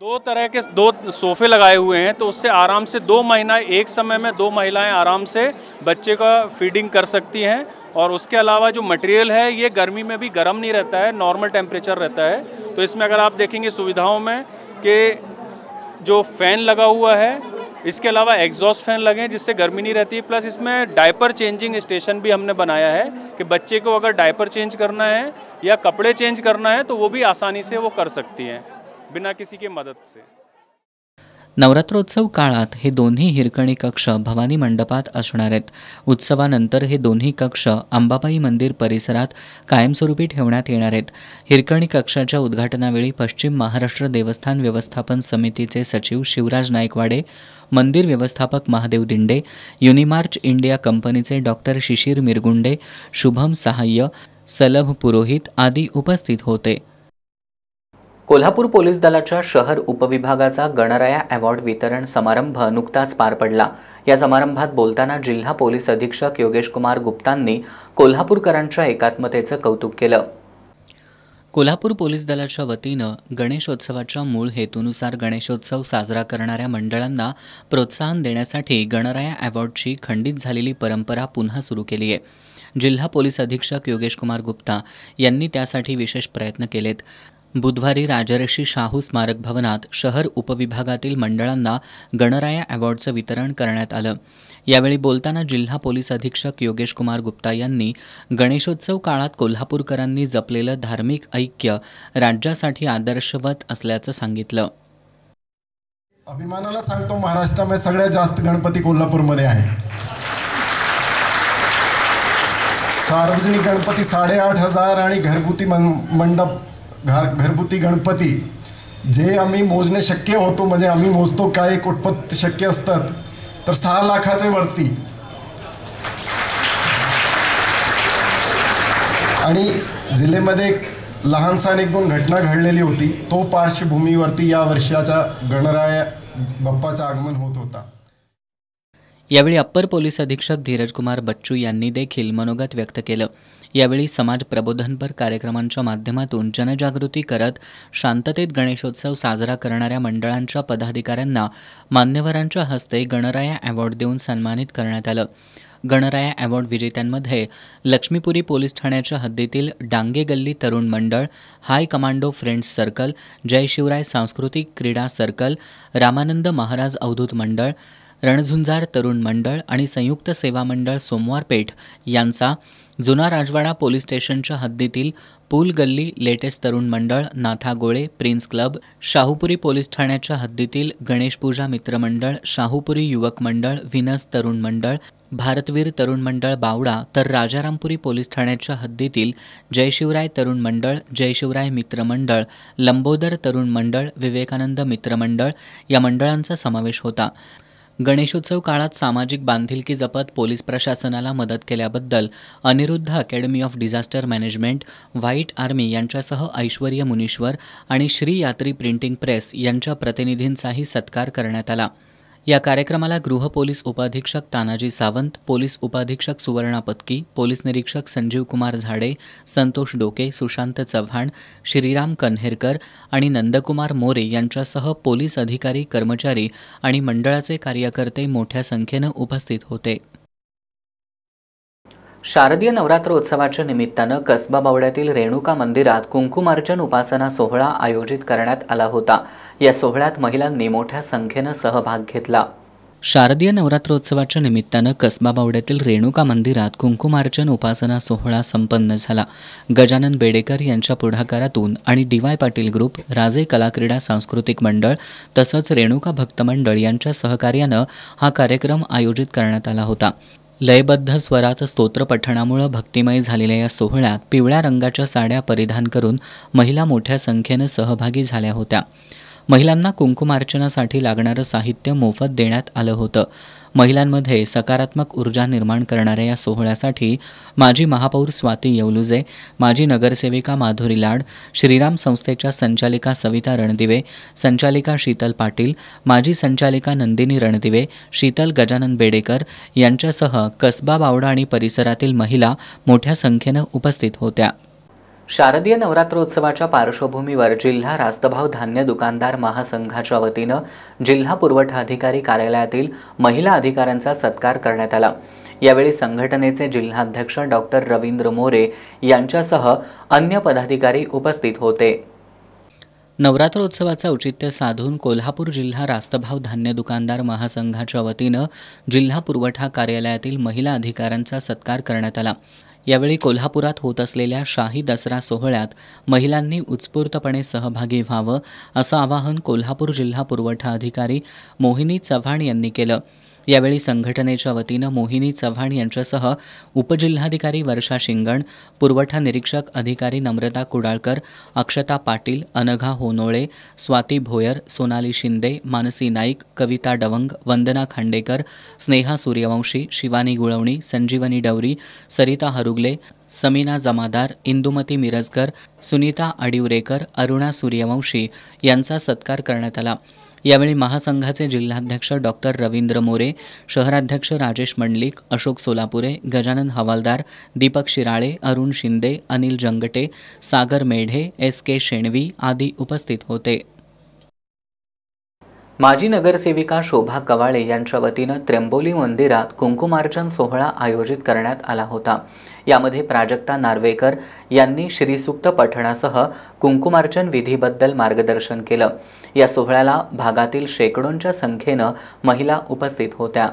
2 तरह के 2 सोफे लगाए हुए हैं, तो उससे आराम से 2 महीना एक समय में 2 महिलाएं आराम से बच्चे का फीडिंग कर सकती हैं. और उसके अलावा जो मटेरियल है ये गर्मी में भी गर्म नहीं रहता है, नॉर्मल टेम्परेचर रहता है. तो इसमें अगर आप देखेंगे सुविधाओं में कि जो फ़ैन लगा हुआ है, इसके अलावा एग्जॉस्ट फैन लगे हैं जिससे गर्मी नहीं रहती. प्लस इसमें डायपर चेंजिंग स्टेशन भी हमने बनाया है कि बच्चे को अगर डायपर चेंज करना है या कपड़े चेंज करना है तो वो भी आसानी से वो कर सकती हैं बिना किसी की मदद से. नवरात्रोत्सव काळात हे दोन्ही हिरकणी कक्ष भवानी मंडपात असणार आहेत. उत्सवानंतर हे दोन्ही कक्ष अंबाबाई मंदिर परिसरात कायमस्वरूपी ठेवण्यात येणार आहेत. हिरकणी कक्षाच्या उद्घाटनावेळी पश्चिम महाराष्ट्र देवस्थान व्यवस्थापन समितीचे सचिव शिवराज नाईकवाडे, मंदिर व्यवस्थापक महादेव दिंडे, युनिमार्च इंडिया कंपनीचे डॉक्टर शिशिर मिरगुंडे, शुभम सहाय्य, सलभ पुरोहित आदी उपस्थित होते. कोल्हापूर पोलीस दलाच्या शहर उपविभागाचा गणराया अवॉर्ड वितरण समारंभ नुकताच पार पडला. या समारंभात बोलताना जिल्हा पोलीस अधीक्षक योगेश कुमार गुप्तांनी कोल्हापूरकरांच्या एकात्मतेचं कौतुक केलं. कोल्हापूर पोलीस दलाच्या वतीनं गणेशोत्सवाच्या मूळ हेतूनुसार गणेशोत्सव साजरा करणाऱ्या मंडळांना प्रोत्साहन देण्यासाठी गणराया अवॉर्डची खंडित झालेली परंपरा पुन्हा सुरू केली आहे. जिल्हा पोलीस अधीक्षक योगेश कुमार गुप्ता यांनी त्यासाठी विशेष प्रयत्न केलेत. बुधवारी राजर्षी शाहू स्मारक भवनात शहर उपविभागातील मंडळांना गणराया अवॉर्डचं वितरण करण्यात आलं. यावेळी बोलताना जिल्हा पोलीस अधीक्षक योगेश कुमार गुप्ता यांनी गणेशोत्सव काळात कोल्हापूरकरांनी जपलेलं धार्मिक ऐक्य राज्यासाठी आदर्शवत असल्याचं सांगितलं. अभिमानाला सांगतो, महाराष्ट्रामध्ये सगळ्यात जास्त गणपती कोल्हापूरमध्ये आहे. सार्वजनिक गणपती 8,500 आणि घरगुती मंडप घरगुती गणपती जे आम्ही मोजणे शक्य होतो, म्हणजे आम्ही मोजतो काय कुठपत शक्य असतात तर 6 लाखाच्या वरती. आणि जिल्ह्यामध्ये लहानसहान 1-2 घटना घडलेली होती. तो पार्श्वभूमीवरती या वर्षाच्या गणराया बाप्पाचं आगमन होत होता. यावेळी अप्पर पोलीस अधीक्षक धीरज कुमार बच्चू यांनी देखील मनोगत व्यक्त केलं. यावेळी समाज प्रबोधनपर कार्यक्रमांच्या माध्यमातून जनजागृती करत शांततेत गणेशोत्सव साजरा करणाऱ्या मंडळांच्या पदाधिकाऱ्यांना मान्यवरांच्या हस्ते गणराया अवॉर्ड देऊन सन्मानित करण्यात आलं. गणराया अवॉर्ड विजेत्यांमध्ये लक्ष्मीपुरी पोलीस ठाण्याच्या हद्दीतील डांगे गल्ली तरुण मंडळ, हाय कमांडो फ्रेंड्स सर्कल, जय शिवराय सांस्कृतिक क्रीडा सर्कल, रामानंद महाराज अवधूत मंडळ, रणझुंजार तरुण मंडळ आणि संयुक्त सेवा मंडळ सोमवारपेठ यांचा, जुना राजवाडा पोलीस स्टेशनच्या हद्दीतील पूल गल्ली लेटेस्ट तरुण मंडळ, नाथा गोळे प्रिन्स क्लब, शाहूपुरी पोलीस ठाण्याच्या हद्दीतील गणेशपूजा मित्रमंडळ, शाहूपुरी युवक मंडळ, व्हिनस तरुण मंडळ, भारतवीर तरुण मंडळ बावडा, तर राजारामपुरी पोलीस ठाण्याच्या हद्दीतील जयशिवराय तरुण मंडळ, जयशिवराय मित्रमंडळ, लंबोदर तरुण मंडळ, विवेकानंद मित्रमंडळ या मंडळांचा समावेश होता. गणेशोत्सव काळात सामाजिक बांधिलकी जपत पोलीस प्रशासनाला मदत केल्याबद्दल Aniruddha academy of disaster management, white army यांच्यासह ऐश्वर्य मुनीश्वर आणि श्री यात्री प्रिंटिंग प्रेस यांच्या प्रतिनिधींचाही सत्कार करण्यात आला. या कार्यक्रमाला गृह पोलीस उपाधीक्षक तानाजी सावंत, पोलीस उपाधीक्षक सुवर्णा पत्की, पोलीस निरीक्षक संजीव कुमार झाडे, संतोष डोके, सुशांत चव्हाण, श्रीराम कन्हेरकर आणि नंदकुमार मोरे यांच्यासह पोलीस अधिकारी, कर्मचारी आणि मंडळाचे कार्यकर्ते मोठ्या संख्येनं उपस्थित होते. शारदीय नवरात्रोत्सवाच्या निमित्तानं कसबा बावड्यातील रेणुका मंदिरात कुंकुमार्चन उपासना सोहळा आयोजित करण्यात आला होता। या सोहळ्यात महिलांनी मोठ्या संख्येनं सहभाग घेतला। शारदीय नवरात्रोत्सवाच्या निमित्तानं कसबा बावड्यातील रेणुका मंदिरात कुंकुमार्चन उपासना सोहळा संपन्न झाला। गजानन बेडेकर यांच्या पुढाकारातून आणि डी.वाय. पाटील ग्रुप, राजे कलाक्रीडा सांस्कृतिक मंडळ तसंच रेणुका भक्त मंडळ यांच्या सहकार्यानं हा कार्यक्रम आयोजित करण्यात आला होता। लयबद्ध स्वरात स्तोत्र पठणामुळे भक्तिमय झालेल्या या सोहळ्यात पिवळ्या रंगाच्या साड्या परिधान करून महिला मोठ्या संख्येनं सहभागी झाल्या होत्या। महिलांना कुंकुमार्चनासाठी लागणारं साहित्य मोफत देण्यात आलं होतं। महिलांमध्ये सकारात्मक ऊर्जा निर्माण करणाऱ्या या सोहळ्यासाठी माजी महापौर स्वाती येवलुजे, माजी नगरसेविका माधुरी लाड, श्रीराम संस्थेच्या संचालिका सविता रणदिवे, संचालिका शीतल पाटील, माजी संचालिका नंदिनी रणदिवे, शीतल गजानन बेडेकर यांच्यासह कसबा बावडा आणि परिसरातील महिला मोठ्या संख्येनं उपस्थित होत्या। शारदीय नवरात्रोत्सवाच्या पार्श्वभूमीवर जिल्हा रास्तभाव धान्य दुकानदार महासंघाच्या वतीनं जिल्हा पुरवठा अधिकारी कार्यालयातील महिला अधिकाऱ्यांचा सत्कार करण्यात आला। यावेळी संघटनेचे जिल्हाध्यक्ष डॉक्टर रवींद्र मोरे यांच्यासह अन्य पदाधिकारी उपस्थित होते। नवरात्रोत्सवाचं औचित्य साधून कोल्हापूर जिल्हा रास्तभाव धान्य दुकानदार महासंघाच्या वतीनं जिल्हा पुरवठा कार्यालयातील महिला अधिकाऱ्यांचा सत्कार करण्यात आला। यावेळी कोल्हापुरात होत असलेल्या शाही दसरा सोहळ्यात महिलांनी उत्स्फूर्तपणे सहभागी व्हावं असं आवाहन कोल्हापूर जिल्हा पुरवठा अधिकारी मोहिनी चव्हाण यांनी केलं। यावेळी संघटनेच्या वतीनं मोहिनी चव्हाण यांच्यासह उपजिल्हाधिकारी वर्षा शिंगण, पुरवठा निरीक्षक अधिकारी नम्रता कुडाळकर, अक्षता पाटील, अनघा होनोळे, स्वाती भोयर, सोनाली शिंदे, मानसी नाईक, कविता डवंग, वंदना खांडेकर, स्नेहा सूर्यवंशी, शिवानी गुळवणी, संजीवनी डवरी, सरिता हरुगले, समीना जमादार, इंदुमती मिरजकर, सुनीता अडिवरेकर, अरुणा सूर्यवंशी यांचा सत्कार करण्यात आला। यावेळी महासंघाचे जिल्हाध्यक्ष डॉक्टर रवींद्र मोरे, शहराध्यक्ष राजेश मंडलिक, अशोक सोलापुरे, गजानन हवालदार, दीपक शिराळे, अरुण शिंदे, अनिल जंगटे, सागर मेढे, एस.के. शेणवी आदी उपस्थित होते। माजी नगरसेविका शोभा कवाळे यांच्या वतीनं त्र्यंबोली मंदिरात कुंकुमार्चन सोहळा आयोजित करण्यात आला होता। यामध्ये प्राजक्ता नार्वेकर यांनी श्रीसूक्त पठणासह कुंकुमार्चन विधीबद्दल मार्गदर्शन केलं। या सोहळ्याला भागातील शेकडोंच्या संख्येनं महिला उपस्थित होत्या।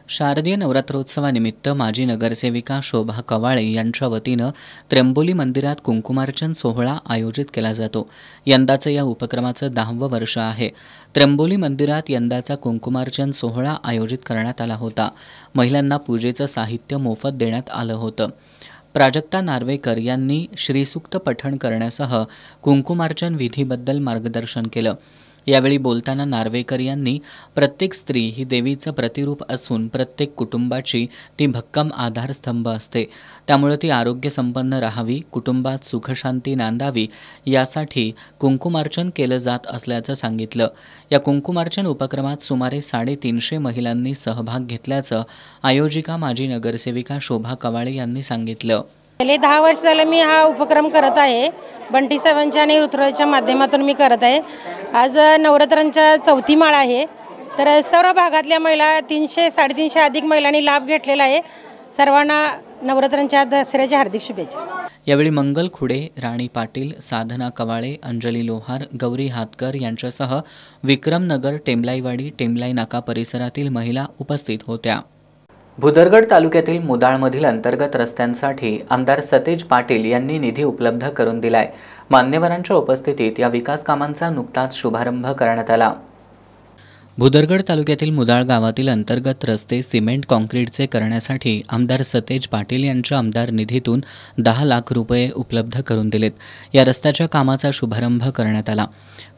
शारदीय नवरात्रोत्सवानिमित्त माजी नगरसेविका शोभा कवाळे यांच्या वतीनं त्र्यंबोली मंदिरात कुंकुमार्चन सोहळा आयोजित केला जातो। यंदाचं या उपक्रमाचं 10वं वर्ष आहे। त्र्यंबोली मंदिरात यंदाचा कुंकुमार्चन सोहळा आयोजित करण्यात आला होता। महिलांना पूजेचं साहित्य मोफत देण्यात आलं होतं। प्राजक्ता नार्वेकर यांनी श्रीसूक्त पठण करण्यासह कुंकुमार्चन विधीबद्दल मार्गदर्शन केलं। यावेळी बोलताना नार्वेकर यांनी प्रत्येक स्त्री ही देवीचं प्रतिरूप असून प्रत्येक कुटुंबाची ती भक्कम आधारस्तंभ असते, त्यामुळे ती आरोग्यसंपन्न राहावी, कुटुंबात सुखशांती नांदावी यासाठी कुंकुमार्चन केलं जात असल्याचं सांगितलं। या कुंकुमार्चन उपक्रमात सुमारे 350 महिलांनी सहभाग घेतल्याचं आयोजिका माजी नगरसेविका शोभा कवाळे यांनी सांगितलं। गेले 10 वर्ष झालं मी हा उपक्रम करत आहे। बंटी साहेबांच्या आणि ऋतुराजच्या माध्यमातून मी करत आहे। आज नवरात्रांच्या 4थी माळ आहे, तर सर्व भागातल्या महिला 300-350 अधिक महिलांनी लाभ घेतलेला आहे। सर्वांना नवरात्रांच्या दसऱ्याच्या हार्दिक शुभेच्छा। यावेळी मंगल खुडे, राणी पाटील, साधना कवाळे, अंजली लोहार, गौरी हातकर यांच्यासह विक्रमनगर, टेंबलाईवाडी, टेंबलाई नाका परिसरातील महिला उपस्थित होत्या। भुदरगड तालुक्यातील मुदाळमधील अंतर्गत रस्त्यांसाठी आमदार सतेज पाटील यांनी निधी उपलब्ध करून दिलाय। मान्यवरांच्या उपस्थितीत या विकास कामांचा नुकताच शुभारंभ करण्यात आला। भुदरगड तालुक्यातील मुदाळ गावातील अंतर्गत रस्ते सिमेंट कॉन्क्रीटचे करण्यासाठी आमदार सतेज पाटील यांच्या आमदार निधीतून 10 लाख रुपये उपलब्ध करून दिलेत। या रस्त्याच्या कामाचा शुभारंभ करण्यात आला।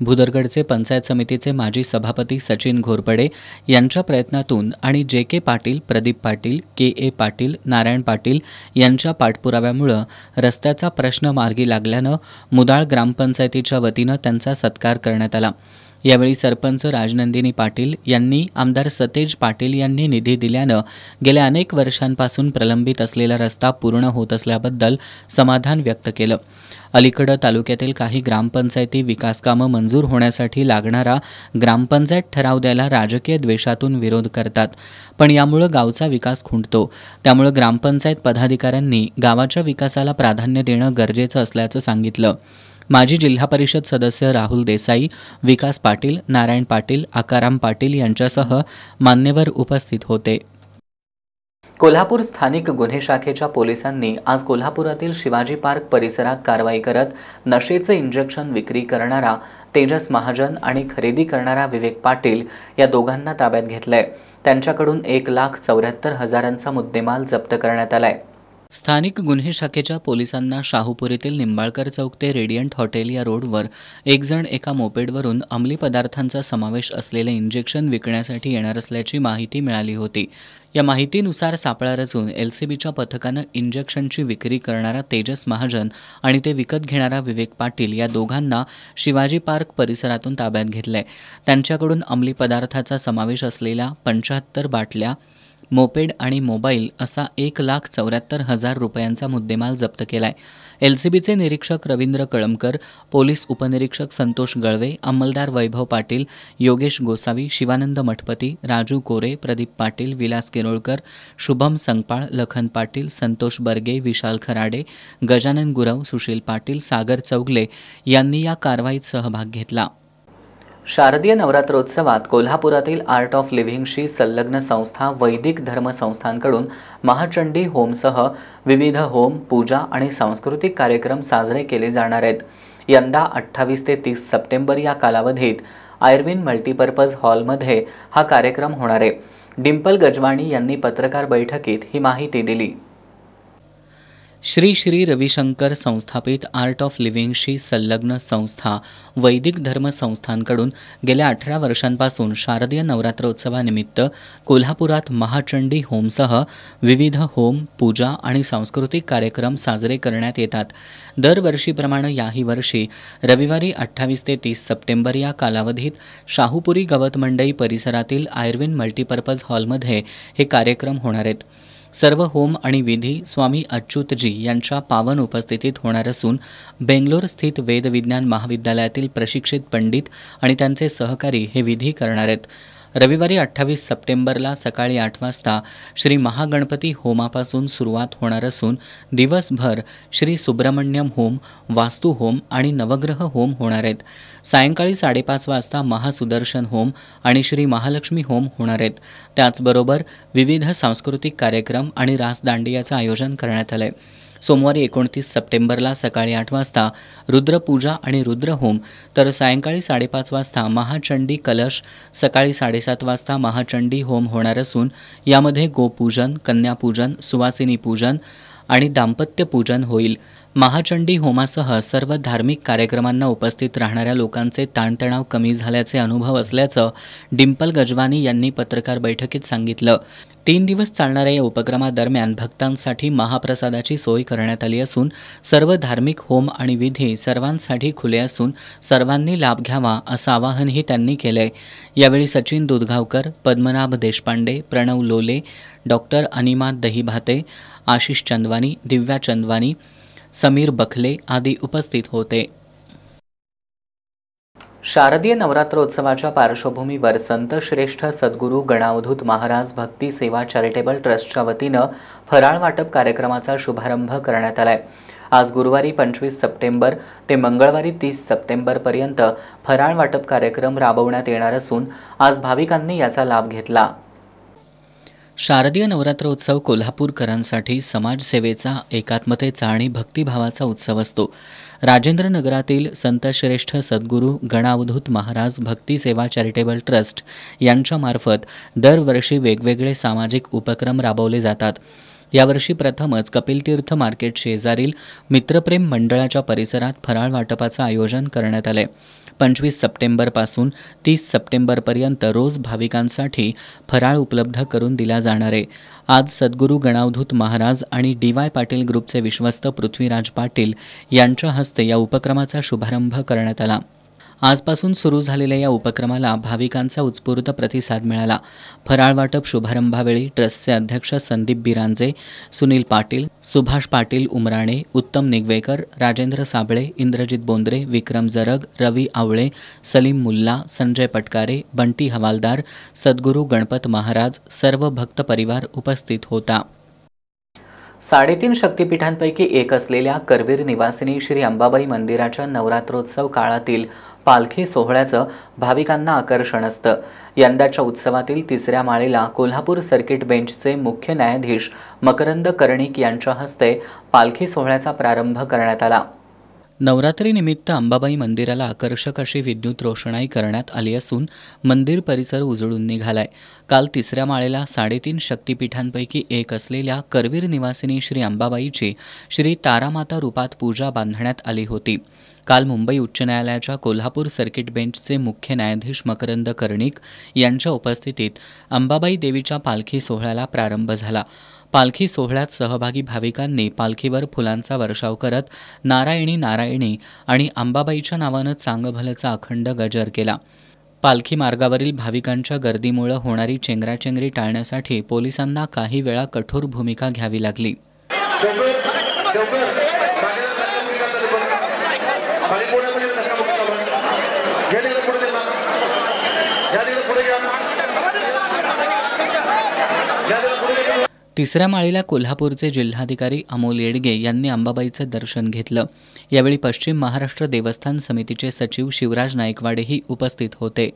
भुदरगडचे पंचायत समितीचे माजी सभापती सचिन घोरपडे यांच्या प्रयत्नातून आणि जे.के. पाटील, प्रदीप पाटील, के.ए. पाटील, नारायण पाटील यांच्या पाठपुराव्यामुळे रस्त्याचा प्रश्न मार्गी लागल्यानं मुदाळ ग्रामपंचायतीच्या वतीनं त्यांचा सत्कार करण्यात आला। यावेळी सरपंच राजनंदिनी पाटील यांनी आमदार सतेज पाटील यांनी निधी दिल्यानं गेल्या अनेक वर्षांपासून प्रलंबित असलेला रस्ता पूर्ण होत असल्याबद्दल समाधान व्यक्त केलं। अलीकडं तालुक्यातील काही ग्रामपंचायती विकासकामं मंजूर होण्यासाठी लागणारा ग्रामपंचायत ठराव द्यायला राजकीय द्वेषातून विरोध करतात, पण यामुळं गावचा विकास खुंटतो. त्यामुळं ग्रामपंचायत पदाधिकाऱ्यांनी गावाच्या विकासाला प्राधान्य देणं गरजेचं असल्याचं सांगितलं. माजी जिल्हा परिषद सदस्य राहुल देसाई, विकास पाटील, नारायण पाटील, आकाराम पाटील यांच्यासह मान्यवर उपस्थित होते. कोल्हापूर स्थानिक गुन्हे शाखेच्या पोलिसांनी आज कोल्हापुरातील शिवाजी पार्क परिसरात कारवाई करत नशेचं इंजेक्शन विक्री करणारा तेजस महाजन आणि खरेदी करणारा विवेक पाटील या दोघांना ताब्यात घेतलंय. त्यांच्याकडून 1,74,000चा मुद्देमाल जप्त करण्यात आलाय. स्थानिक गुन्हे शाखेच्या पोलिसांना शाहूपुरीतील निंबाळकर चौक ते रेडियंट हॉटेल या रोडवर एक जण एका मोपेडवरून अंमली पदार्थांचा समावेश असलेले इंजेक्शन विकण्यासाठी येणार असल्याची माहिती मिळाली होती. या माहितीनुसार सापळा रचून LCBच्या पथकानं इंजेक्शनची विक्री करणारा तेजस महाजन आणि ते विकत घेणारा विवेक पाटील या दोघांना शिवाजी पार्क परिसरातून ताब्यात घेतलंय. त्यांच्याकडून अंमली पदार्थाचा समावेश असलेल्या 75 बाटल्या, मोपेड आणि मोबाईल असा 1,74,000 रुपयांचा मुद्देमाल जप्त केलाय. LCBचे निरीक्षक रवींद्र कळमकर, पोलीस उपनिरीक्षक संतोष गळवे, अंमलदार वैभव पाटील, योगेश गोसावी, शिवानंद मठपती, राजू कोरे, प्रदीप पाटील, विलास किरोळकर, शुभम संगपाळ, लखन पाटील, संतोष बर्गे, विशाल खराडे, गजानन गुरव, सुशील पाटील, सागर चौगले यांनी या कारवाईत सहभाग घेतला. शारदीय नवरात्रोत्सवात कोल्हापुरातील आर्ट ऑफ लिव्हिंगशी संलग्न संस्था वैदिक धर्म संस्थांकडून महाचंडी होमसह विविध होम, पूजा आणि सांस्कृतिक कार्यक्रम साजरे केले जाणार आहेत. यंदा 28 ते 30 सप्टेंबर या कालावधीत आयर्विन मल्टीपर्पज हॉलमध्ये हा कार्यक्रम होणार आहे. डिंपल गजवाणी यांनी पत्रकार बैठकीत ही माहिती दिली. श्री श्री रविशंकर संस्थापित आर्ट ऑफ लिव्हिंगशी संलग्न संस्था वैदिक धर्म संस्थांकडून गेल्या 18 वर्षांपासून शारदीय नवरात्रोत्सवानिमित्त कोल्हापुरात महाचंडी होमसह विविध होम, पूजा आणि सांस्कृतिक कार्यक्रम साजरे करण्यात येतात. दरवर्षीप्रमाणे याही वर्षी रविवारी 28 ते 30 सप्टेंबर या कालावधीत शाहूपुरी गवत मंडई परिसरातील आयर्विन मल्टीपर्पज हॉलमध्ये हे कार्यक्रम होणार आहेत. सर्व होम आणि विधी स्वामी अच्युतजी यांच्या पावन उपस्थितीत होणार असून बेंगलोर स्थित वेदविज्ञान महाविद्यालयातील प्रशिक्षित पंडित आणि त्यांचे सहकारी हे विधी करणार आहेत. रविवारी 28 सप्टेंबरला सकाळी 8 वाजता श्री महागणपती होमापासून सुरुवात होणार असून दिवसभर श्री सुब्रमण्यम होम, वास्तू होम आणि नवग्रह होम होणार आहेत. सायंकाळी 5:30 वाजता महासुदर्शन होम आणि श्री महालक्ष्मी होम होणार आहेत. त्याचबरोबर विविध सांस्कृतिक कार्यक्रम आणि रासदांडियाचं आयोजन करण्यात आलं आहे. सोमवारी 29 सप्टेंबरला सकाळी 8 वाजता रुद्रपूजा आणि रुद्रहोम, तर सायंकाळी 5:30 वाजता महाचंडी कलश, सकाळी 7:30 वाजता महाचंडी होम होणार असून यामध्ये गोपूजन, कन्यापूजन, सुवासिनी पूजन आणि दाम्पत्य पूजन होईल. महाचंडी होमासह सर्व धार्मिक कार्यक्रमांना उपस्थित राहणाऱ्या लोकांचे ताणतणाव कमी झाल्याचे अनुभव असल्याचं डिंपल गजवानी यांनी पत्रकार बैठकीत सांगितलं. 3 दिवस चालणाऱ्या या उपक्रमादरम्यान भक्तांसाठी महाप्रसादाची सोय करण्यात आली असून सर्व धार्मिक होम आणि विधी सर्वांसाठी खुले असून सर्वांनी लाभ घ्यावा असं आवाहनही त्यांनी केलंय. यावेळी सचिन दुधगावकर, पद्मनाभ देशपांडे, प्रणव लोले, डॉक्टर अनिमा दहीभाते, आशिष चंदवानी, दिव्या चंदवानी, समीर बखले आदी उपस्थित होते. शारदीय नवरात्रोत्सवाच्या पार्श्वभूमीवर संत श्रेष्ठ सद्गुरू गणावधूत महाराज भक्ती सेवा चॅरिटेबल ट्रस्टच्या वतीनं फराळ वाटप कार्यक्रमाचा शुभारंभ करण्यात आलाय. आज गुरुवारी 25 सप्टेंबर ते मंगळवारी 30 सप्टेंबरपर्यंत फराळ वाटप कार्यक्रम राबवण्यात येणार असून आज भाविकांनी याचा लाभ घेतला. शारदीय नवरात्रोत्सव कोल्हापूरकरांसाठी समाजसेवेचा, एकात्मतेचा आणि भक्तिभावाचा उत्सव असतो. राजेंद्रनगरातील संत श्रेष्ठ सद्गुरू गणावधूत महाराज भक्ती सेवा चॅरिटेबल ट्रस्ट यांच्यामार्फत दरवर्षी वेगवेगळे सामाजिक उपक्रम राबवले जातात. यावर्षी प्रथमच कपिलतीर्थ मार्केट शेजारील मित्रप्रेम मंडळाच्या परिसरात फराळ वाटपाचं आयोजन करण्यात आले. 25 सप्टेंबरपासून 30 सप्टेंबरपर्यंत रोज भाविकांसाठी फराळ उपलब्ध करून दिला जाणार आहे. आज सद्गुरू गणावधूत महाराज आणि DY पाटील ग्रुपचे विश्वस्त पृथ्वीराज पाटील यांच्या हस्ते या उपक्रमाचा शुभारंभ करण्यात आला. आजपासून सुरू झालेल्या या उपक्रमाला भाविकांचा उत्स्फूर्त प्रतिसाद मिळाला. फराळ वाटप शुभारंभावेळी ट्रस्टचे अध्यक्ष संदीप बिरांजे, सुनील पाटील, सुभाष पाटील उमराणे, उत्तम निगवेकर, राजेंद्र साबळे, इंद्रजित बोंद्रे, विक्रम जरग, रवी आवळे, सलीम मुल्ला, संजय पटकारे, बंटी हवालदार, सद्गुरू गणपत महाराज, सर्व भक्त परिवार उपस्थित होता. 3.5 शक्तिपीठांपैकी एक असलेल्या करवीर निवासिनी श्री अंबाबाई मंदिराच्या नवरात्रोत्सव काळातील पालखी सोहळ्याचं भाविकांना आकर्षण असतं. यंदाच्या उत्सवातील 3ऱ्या माळेला कोल्हापूर सर्किट बेंचचे मुख्य न्यायाधीश मकरंद कर्णिक यांच्या हस्ते पालखी सोहळ्याचा प्रारंभ करण्यात आला. नवरात्रीनिमित्त अंबाबाई मंदिराला आकर्षक अशी विद्युत रोषणाई करण्यात आली असून मंदिर परिसर उजळून निघालाय. काल 3ऱ्या माळेला 3.5 शक्तिपीठांपैकी एक असलेल्या करवीर निवासिनी श्री अंबाबाईची श्री तारामाता रूपात पूजा बांधण्यात आली होती. काल मुंबई उच्च न्यायालयाच्या कोल्हापूर सर्किट बेंचचे मुख्य न्यायाधीश मकरंद कर्णिक यांच्या उपस्थितीत अंबाबाई देवीच्या पालखी सोहळ्याला प्रारंभ झाला. पालखी सोहळ्यात सहभागी भाविकांनी पालखीवर फुलांचा वर्षाव करत नारायणी नारायणी आणि अंबाबाईच्या नावानं चांगभलचा अखंड गजर केला. पालखी मार्गावरील भाविकांच्या गर्दीमुळे होणारी चेंगराचेंगरी टाळण्यासाठी पोलिसांना काही वेळा कठोर भूमिका घ्यावी लागली. तिसऱ्या माळीला कोल्हापूरचे जिल्हाधिकारी अमोल येडगे यांनी अंबाबाईचं दर्शन घेतलं. यावेळी पश्चिम महाराष्ट्र देवस्थान समितीचे सचिव शिवराज नाईकवाडेही उपस्थित होते.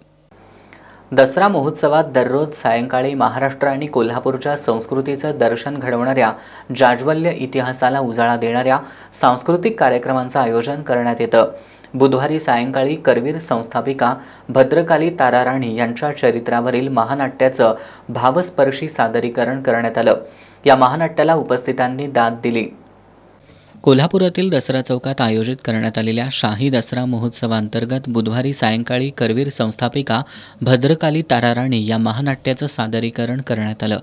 दसरा महोत्सवात दररोज सायंकाळी महाराष्ट्र आणि कोल्हापूरच्या संस्कृतीचं दर्शन घडवणाऱ्या जाज्वल्य इतिहासाला उजाळा देणाऱ्या सांस्कृतिक कार्यक्रमांचं आयोजन करण्यात येतं. बुधवारी सायंकाळी करवीर संस्थापिका भद्रकाली ताराराणी यांच्या चरित्रावरील महानाट्याचं भावस्पर्शी सादरीकरण करण्यात आलं. या महानाट्याला उपस्थितांनी दाद दिली. कोल्हापुरातील दसरा चौकात आयोजित करण्यात आलेल्या शाही दसरा महोत्सवांतर्गत बुधवारी सायंकाळी करवीर संस्थापिका भद्रकाली ताराराणी या महानाट्याचं सादरीकरण करण्यात आलं.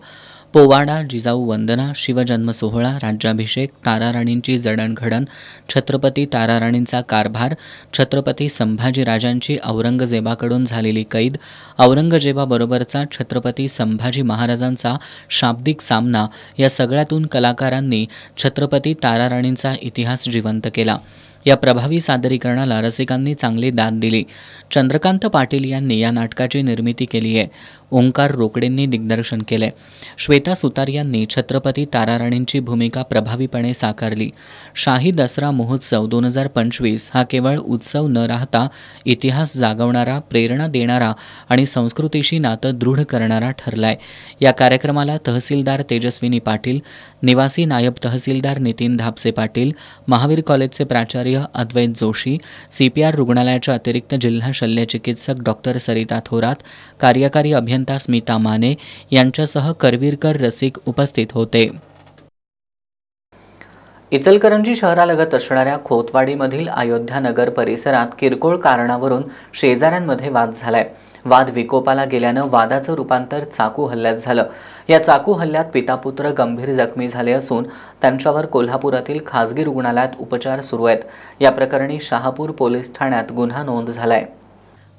पोवाडा, जिजाऊ वंदना, शिवजन्म सोहळा, राज्याभिषेक, ताराराणींची जडणघडण, छत्रपती ताराराणींचा कारभार, छत्रपती संभाजीराजांची औरंगजेबाकडून झालेली कैद, औरंगजेबाबरोबरचा छत्रपती संभाजी महाराजांचा शाब्दिक सामना या सगळ्यातून कलाकारांनी छत्रपती ताराराणींचा इतिहास जिवंत केला. या प्रभावी सादरीकरणाला रसिकांनी चांगली दाद दिली. चंद्रकांत पाटील यांनी या नाटकाची निर्मिती केली आहे. ओंकार रोकडेंनी दिग्दर्शन केले. श्वेता सुतार यांनी छत्रपती ताराराणींची भूमिका प्रभावीपणे साकारली. शाही दसरा महोत्सव 2025 हा केवळ उत्सव न राहता इतिहास जागवणारा, प्रेरणा देणारा आणि संस्कृतीशी नातं दृढ करणारा ठरलाय. या कार्यक्रमाला तहसीलदार तेजस्विनी पाटील, निवासी नायब तहसीलदार नितीन धापसे पाटील, महावीर कॉलेजचे प्राचार्य अद्वैत जोशी, CPR रुग्णालयाच्या अतिरिक्त जिल्हा शल्यचिकित्सक डॉक्टर सरिता थोरात, कार्यकारी अभियंता स्मिता माने यांच्यासह करवीरकर रसिक उपस्थित होते. इचलकरंजी शहरालगत असणाऱ्या खोतवाडीमधील अयोध्यानगर परिसरात किरकोळ कारणावरून शेजाऱ्यांमध्ये वाद झालाय. वाद विकोपाला गेल्यानं वादाचं रूपांतर चाकू हल्ल्यात झालं. या चाकू हल्ल्यात पिता-पुत्र गंभीर जखमी झाले असून त्यांच्यावर कोल्हापुरातील खासगी रुग्णालयात उपचार सुरू आहेत. या प्रकरणी शहापूर पोलीस ठाण्यात गुन्हा नोंद झालाय.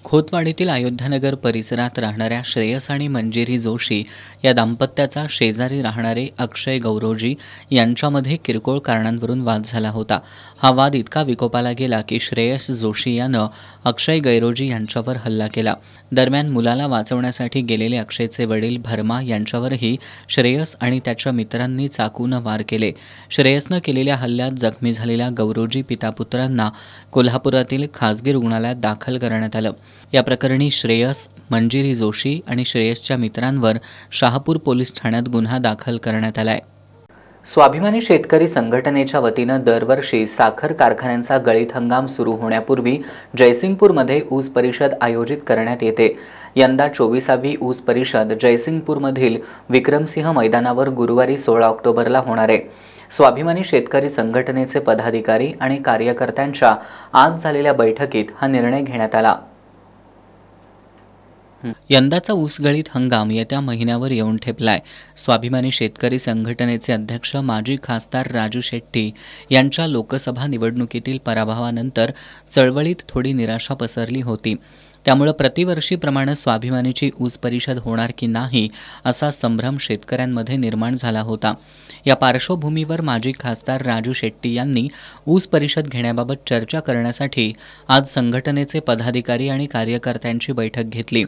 खोतवाडीतील अयोध्यानगर परिसरात राहणाऱ्या श्रेयस आणि मंजिरी जोशी या दाम्पत्याचा शेजारी राहणारे अक्षय गौरोजी यांच्यामध्ये किरकोळ कारणांवरून वाद झाला होता. हा वाद इतका विकोपाला गेला की श्रेयस जोशी यानं अक्षय गैरोजी यांच्यावर हल्ला केला. दरम्यान मुलाला वाचवण्यासाठी गेलेले अक्षयचे वडील भरमा यांच्यावरही श्रेयस आणि त्याच्या मित्रांनी चाकूनं वार केले. श्रेयसनं केलेल्या हल्ल्यात जखमी झालेल्या गौरोजी पितापुत्रांना कोल्हापुरातील खासगी रुग्णालयात दाखल करण्यात आलं. या प्रकरणी श्रेयस, मंजिरी जोशी आणि श्रेयसच्या मित्रांवर शहापूर पोलीस ठाण्यात गुन्हा दाखल करण्यात आलाय. स्वाभिमानी शेतकरी संघटनेच्या वतीनं दरवर्षी साखर कारखान्यांचा गळीत हंगाम सुरू होण्यापूर्वी जयसिंगपूरमध्ये ऊस परिषद आयोजित करण्यात येते. यंदा 24वी ऊस परिषद जयसिंगपूरमधील विक्रमसिंह मैदानावर गुरुवारी 16 ऑक्टोबरला होणार आहे. स्वाभिमानी शेतकरी संघटनेचे पदाधिकारी आणि कार्यकर्त्यांच्या आज झालेल्या बैठकीत हा निर्णय घेण्यात आला. यंदाचा ऊसगळीत हंगाम येत्या महिन्यावर येऊन ठेपलाय. स्वाभिमानी शेतकरी संघटनेचे अध्यक्ष माजी खासदार राजू शेट्टी यांच्या लोकसभा निवडणुकीतील पराभवानंतर चळवळीत थोडी निराशा पसरली होती. त्यामुळे प्रतिवर्षीप्रमाणे स्वाभिमानीची ऊस परिषद होणार की नाही असा संभ्रम शेतकऱ्यांमध्ये निर्माण झाला होता. या पार्श्वभूमीवर माजी खासदार राजू शेट्टी यांनी ऊस परिषद घेण्याबाबत चर्चा करण्यासाठी आज संघटनेचे पदाधिकारी आणि कार्यकर्त्यांची बैठक घेतली.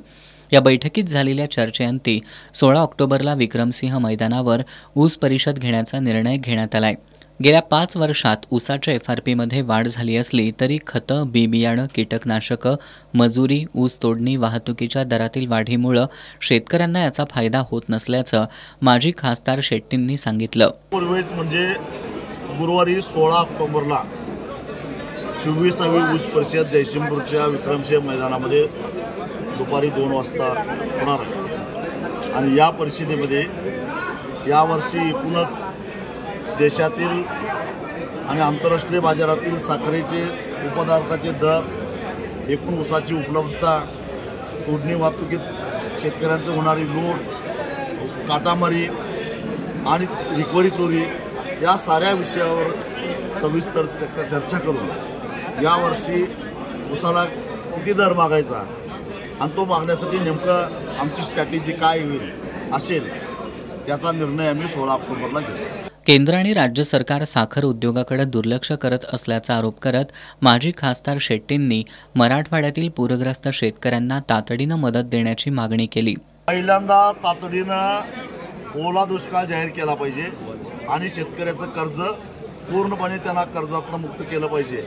या बैठकीत झालेल्या चर्चेअंती 16 ऑक्टोबरला विक्रमसिंह मैदानावर ऊस परिषद घेण्याचा निर्णय घेण्यात आलाय. गेल्या 5 वर्षात ऊसाच्या FRPमध्ये वाढ झाली असली तरी खतं, बी बियाणं, कीटकनाशकं, मजुरी, ऊस तोडणी, वाहतुकीच्या दरातील वाढीमुळे शेतकऱ्यांना याचा फायदा होत नसल्याचं माजी खासदार शेट्टींनी सांगितलं. पूर्वीच म्हणजे गुरुवारी 16 ऑक्टोबरला 24वी ऊस परिषद जयसिंगपूरच्या विक्रमसिंह मैदानामध्ये दुपारी 2 वाजता होणार आहे. आणि या परिषदेमध्ये यावर्षी एकूणच देशातील आणि आंतरराष्ट्रीय बाजारातील साखरेचे उपपदार्थाचे दर, एकूण ऊसाची उपलब्धता, तोडणी वाहतुकीत शेतकऱ्यांचं होणारी लूट, काटामारी आणि रिकव्हरी चोरी या साऱ्या विषयावर सविस्तर चर्चा करून यावर्षी ऊसाला किती दर मागायचा आणि तो मागण्यासाठी नेमकं आमची स्ट्रॅटेजी काय होईल असेल याचा निर्णय आम्ही 16 ऑक्टोबरला घेऊ. केंद्र आणि राज्य सरकार साखर उद्योगाकडे दुर्लक्ष करत असल्याचा आरोप करत माजी खासदार शेट्टींनी मराठवाड्यातील पूरग्रस्त शेतकऱ्यांना तातडीनं मदत देण्याची मागणी केली. पहिल्यांदा तातडीनं ओला दुष्काळ जाहीर केला पाहिजे आणि शेतकऱ्याचं कर्ज पूर्णपणे त्यांना कर्जातून मुक्त केलं पाहिजे.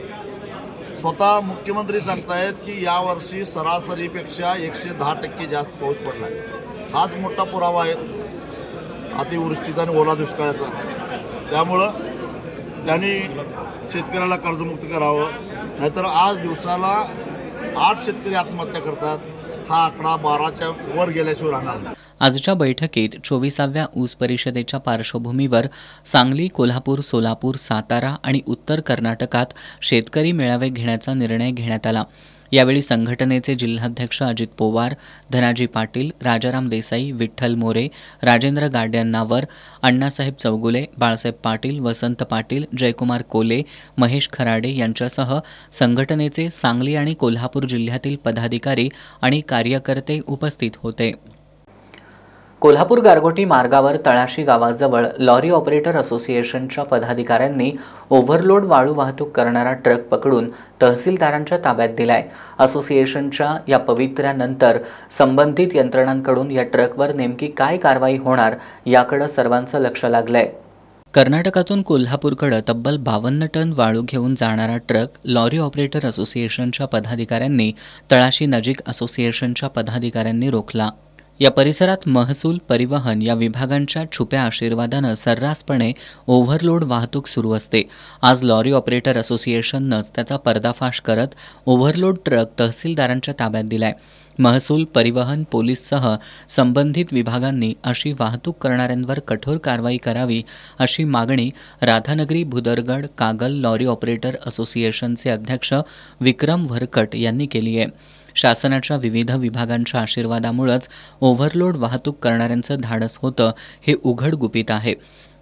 स्वतः मुख्यमंत्री सांगतायत की यावर्षी सरासरीपेक्षा 110% जास्त पाऊस पडला आहे. हाच मोठा पुरावा आहे अतिवृष्टीचा आणि ओला दुष्काळाचा. त्यामुळं त्यांनी शेतकऱ्याला कर्जमुक्त करावं, नाहीतर आज दिवसाला 8 शेतकरी आत्महत्या करतात. हा आकडा 12च्या वर गेल्याशिवाय राहणार नाही. आजच्या बैठकीत 24व्या ऊस परिषदेच्या पार्श्वभूमीवर सांगली, कोल्हापूर, सोलापूर, सातारा आणि उत्तर कर्नाटकात शेतकरी मेळावे घेण्याचा निर्णय घेण्यात आला. यावेळी संघटनेचे जिल्हाध्यक्ष अजित पोवार, धनाजी पाटील, राजाराम देसाई, विठ्ठल मोरे, राजेंद्र गाड्यांनावर, अण्णासाहेब चौगुले, बाळासाहेब पाटील, वसंत पाटील, जयकुमार कोले, महेश खराडे यांच्यासह संघटनेचे सांगली आणि कोल्हापूर जिल्ह्यातील पदाधिकारी आणि कार्यकर्ते उपस्थित होते. कोल्हापूर गारगोटी मार्गावर तळाशी गावाजवळ लॉरी ऑपरेटर असोसिएशनच्या पदाधिकाऱ्यांनी ओव्हरलोड वाळू वाहतूक करणारा ट्रक पकडून तहसीलदारांच्या ताब्यात दिलाय. असोसिएशनच्या या पवित्र्यानंतर संबंधित यंत्रणांकडून या ट्रकवर नेमकी काय कारवाई होणार याकडे सर्वांचं लक्ष लागलंय. कर्नाटकातून कोल्हापूरकडे तब्बल 52 टन वाळू घेऊन जाणारा ट्रक लॉरी ऑपरेटर असोसिएशनच्या पदाधिकाऱ्यांनी तळाशी नजीक असोसिएशनच्या पदाधिकाऱ्यांनी रोखला. या परिसरात महसूल, परिवहन या विभागांच्या छुप्या आशीर्वादानं सर्रासपणे ओव्हरलोड वाहतूक सुरू असते. आज लॉरी ऑपरेटर असोसिएशननंच त्याचा पर्दाफाश करत ओव्हरलोड ट्रक तहसीलदारांच्या ताब्यात दिलाय. महसूल, परिवहन, पोलीससह संबंधित विभागांनी अशी वाहतूक करणाऱ्यांवर कठोर कारवाई करावी अशी मागणी राधानगरी भुदरगड कागल लॉरी ऑपरेटर असोसिएशनचे अध्यक्ष विक्रम वरकट यांनी केली आहे. शासनाच्या विविध विभागांच्या आशीर्वादामुळेच ओव्हरलोड वाहतूक करणाऱ्यांचं धाडस होतं हे उघड गुपित आहे.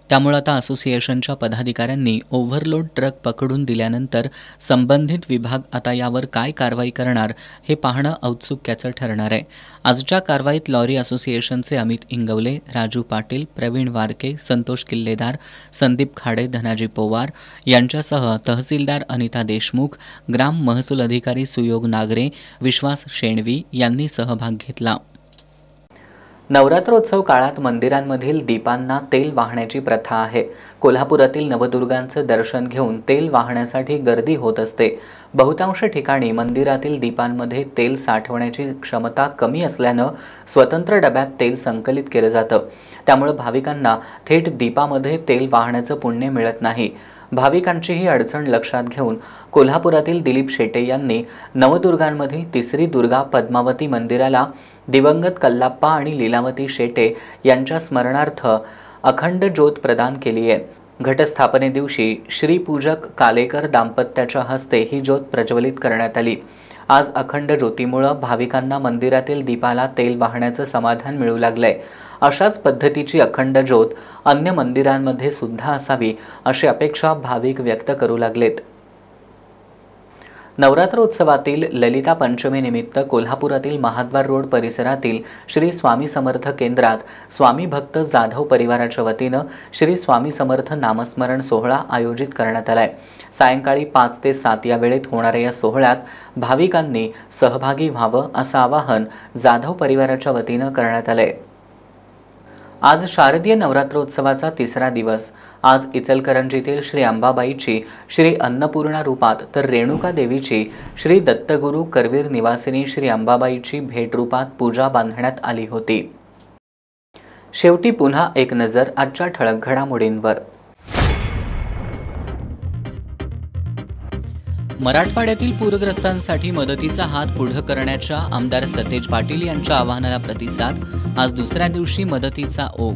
त्यामुळे आता असोसिएशनच्या पदाधिकाऱ्यांनी ओव्हरलोड ट्रक पकडून दिल्यानंतर संबंधित विभाग आता यावर काय कारवाई करणार हे पाहणं औत्सुक्याचं ठरणार आहे. आजच्या कारवाईत लॉरी असोसिएशनचे अमित इंगवले, राजू पाटील, प्रवीण वारके, संतोष किल्लेदार, संदीप खाडे, धनाजी पोवार यांच्यासह तहसीलदार अनिता देशमुख, ग्राम महसूल अधिकारी सुयोग नागरे, विश्वास शेणवी यांनी सहभाग घेतला. नवरात्रोत्सव काळात मंदिरांमधील दीपांना तेल वाहण्याची प्रथा आहे. कोल्हापुरातील नवदुर्गांचं दर्शन घेऊन तेल वाहण्यासाठी गर्दी होत असते. बहुतांश ठिकाणी मंदिरातील दीपांमध्ये तेल साठवण्याची क्षमता कमी असल्यानं स्वतंत्र डब्यात तेल संकलित केलं जातं. त्यामुळे भाविकांना थेट दीपामध्ये तेल वाहण्याचं पुण्य मिळत नाही. भाविकांची ही अडचण लक्षात घेऊन कोल्हापुरातील दिलीप शेटे यांनी नवदुर्गांमधील तिसरी दुर्गा पद्मावती मंदिराला दिवंगत कल्लाप्पा आणि लीलावती शेटे यांच्या स्मरणार्थ अखंड ज्योत प्रदान केली आहे. घटस्थापने दिवशी श्रीपूजक कालेकर दाम्पत्याच्या हस्ते ही ज्योत प्रज्वलित करण्यात आली. आज अखंड ज्योतीमुळे भाविकांना मंदिरातील दीपाला तेल वाहण्याचं समाधान मिळू लागलंय। अशाच पद्धतीची अखंड ज्योत अन्य मंदिरांमध्ये सुद्धा असावी अशी अपेक्षा भाविक व्यक्त करू लागलेत। नवरात्रोत्सवातील ललिता पंचमी निमित्त कोल्हापुरातील महाद्वार रोड परिसरातील श्री स्वामी समर्थ केंद्रात स्वामी भक्त जाधव परिवाराच्या वतीनं श्री स्वामी समर्थ नामस्मरण सोहळा आयोजित करण्यात आलाय। सायंकाळी 5 ते 7 या वेळेत होणाऱ्या या सोहळ्यात भाविकांनी सहभागी व्हावं असं आवाहन जाधव परिवाराच्या वतीनं करण्यात आलंय। आज शारदीय नवरात्रोत्सवाचा तिसरा दिवस। आज इचलकरंजीतील श्री अंबाबाईची श्री अन्नपूर्णा रूपात तर रेणुका देवीची श्री दत्तगुरू करवीर निवासिनी श्री अंबाबाईची भेट रूपात पूजा बांधण्यात आली होती। शेवटी पुन्हा एक नजर आजच्या ठळक घडामोडींवर। मराठवाड्यातील पूरग्रस्तांसाठी मदतीचा हात पुढे करण्याच्या आमदार सतेज पाटील यांच्या आवाहनाला प्रतिसाद। आज दुसऱ्या दिवशी मदतीचा ओघ।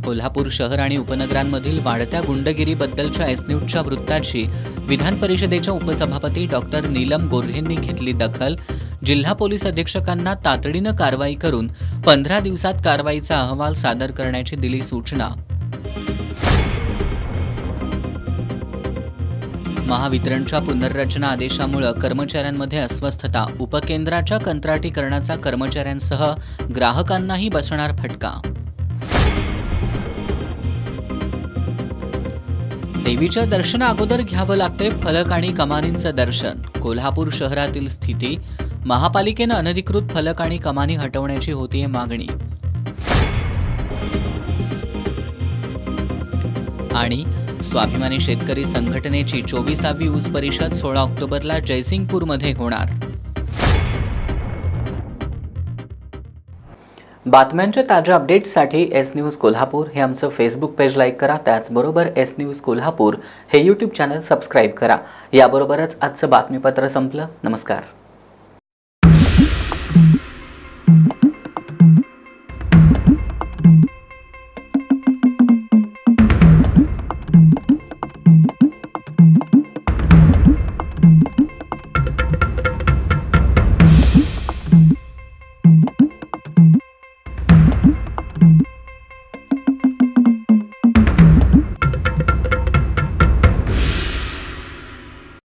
कोल्हापूर शहर आणि उपनगरांमधील वाढत्या गुंडगिरीबद्दलच्या एसन्यूजच्या वृत्ताची विधान परिषदेच्या उपसभापती डॉक्टर नीलम गोऱ्हेंनी घेतली दखल। जिल्हा पोलीस अधीक्षकांना तातडीनं कारवाई करून 15 दिवसात कारवाईचा अहवाल सादर करण्याची दिली सूचना। महावितरणच्या पुनर्रचना आदेशामुळे कर्मचाऱ्यांमध्ये अस्वस्थता। उपकेंद्राच्या कंत्राटीकरणाचा कर्मचाऱ्यांसह ग्राहकांनाही बसणार फटका। देवीच्या दर्शना अगोदर घ्यावं लागते फलक आणि कमानींचं दर्शन। कोल्हापूर शहरातील स्थिती। महापालिकेनं अनधिकृत फलक आणि कमानी हटवण्याची होतीये मागणी। आणि स्वाभिमानी शेतकरी संघटनेची 24वी ऊस परिषद 16 ऑक्टोबरला जयसिंगपूरमध्ये होणार। बातम्यांच्या ताज्या अपडेट्ससाठी एस न्यूज कोल्हापूर हे आमचं फेसबुक पेज लाईक करा। त्याचबरोबर एस न्यूज कोल्हापूर हे यूट्यूब चॅनल सबस्क्राईब करा। याबरोबरच आजचं बातमीपत्र संपलं। नमस्कार।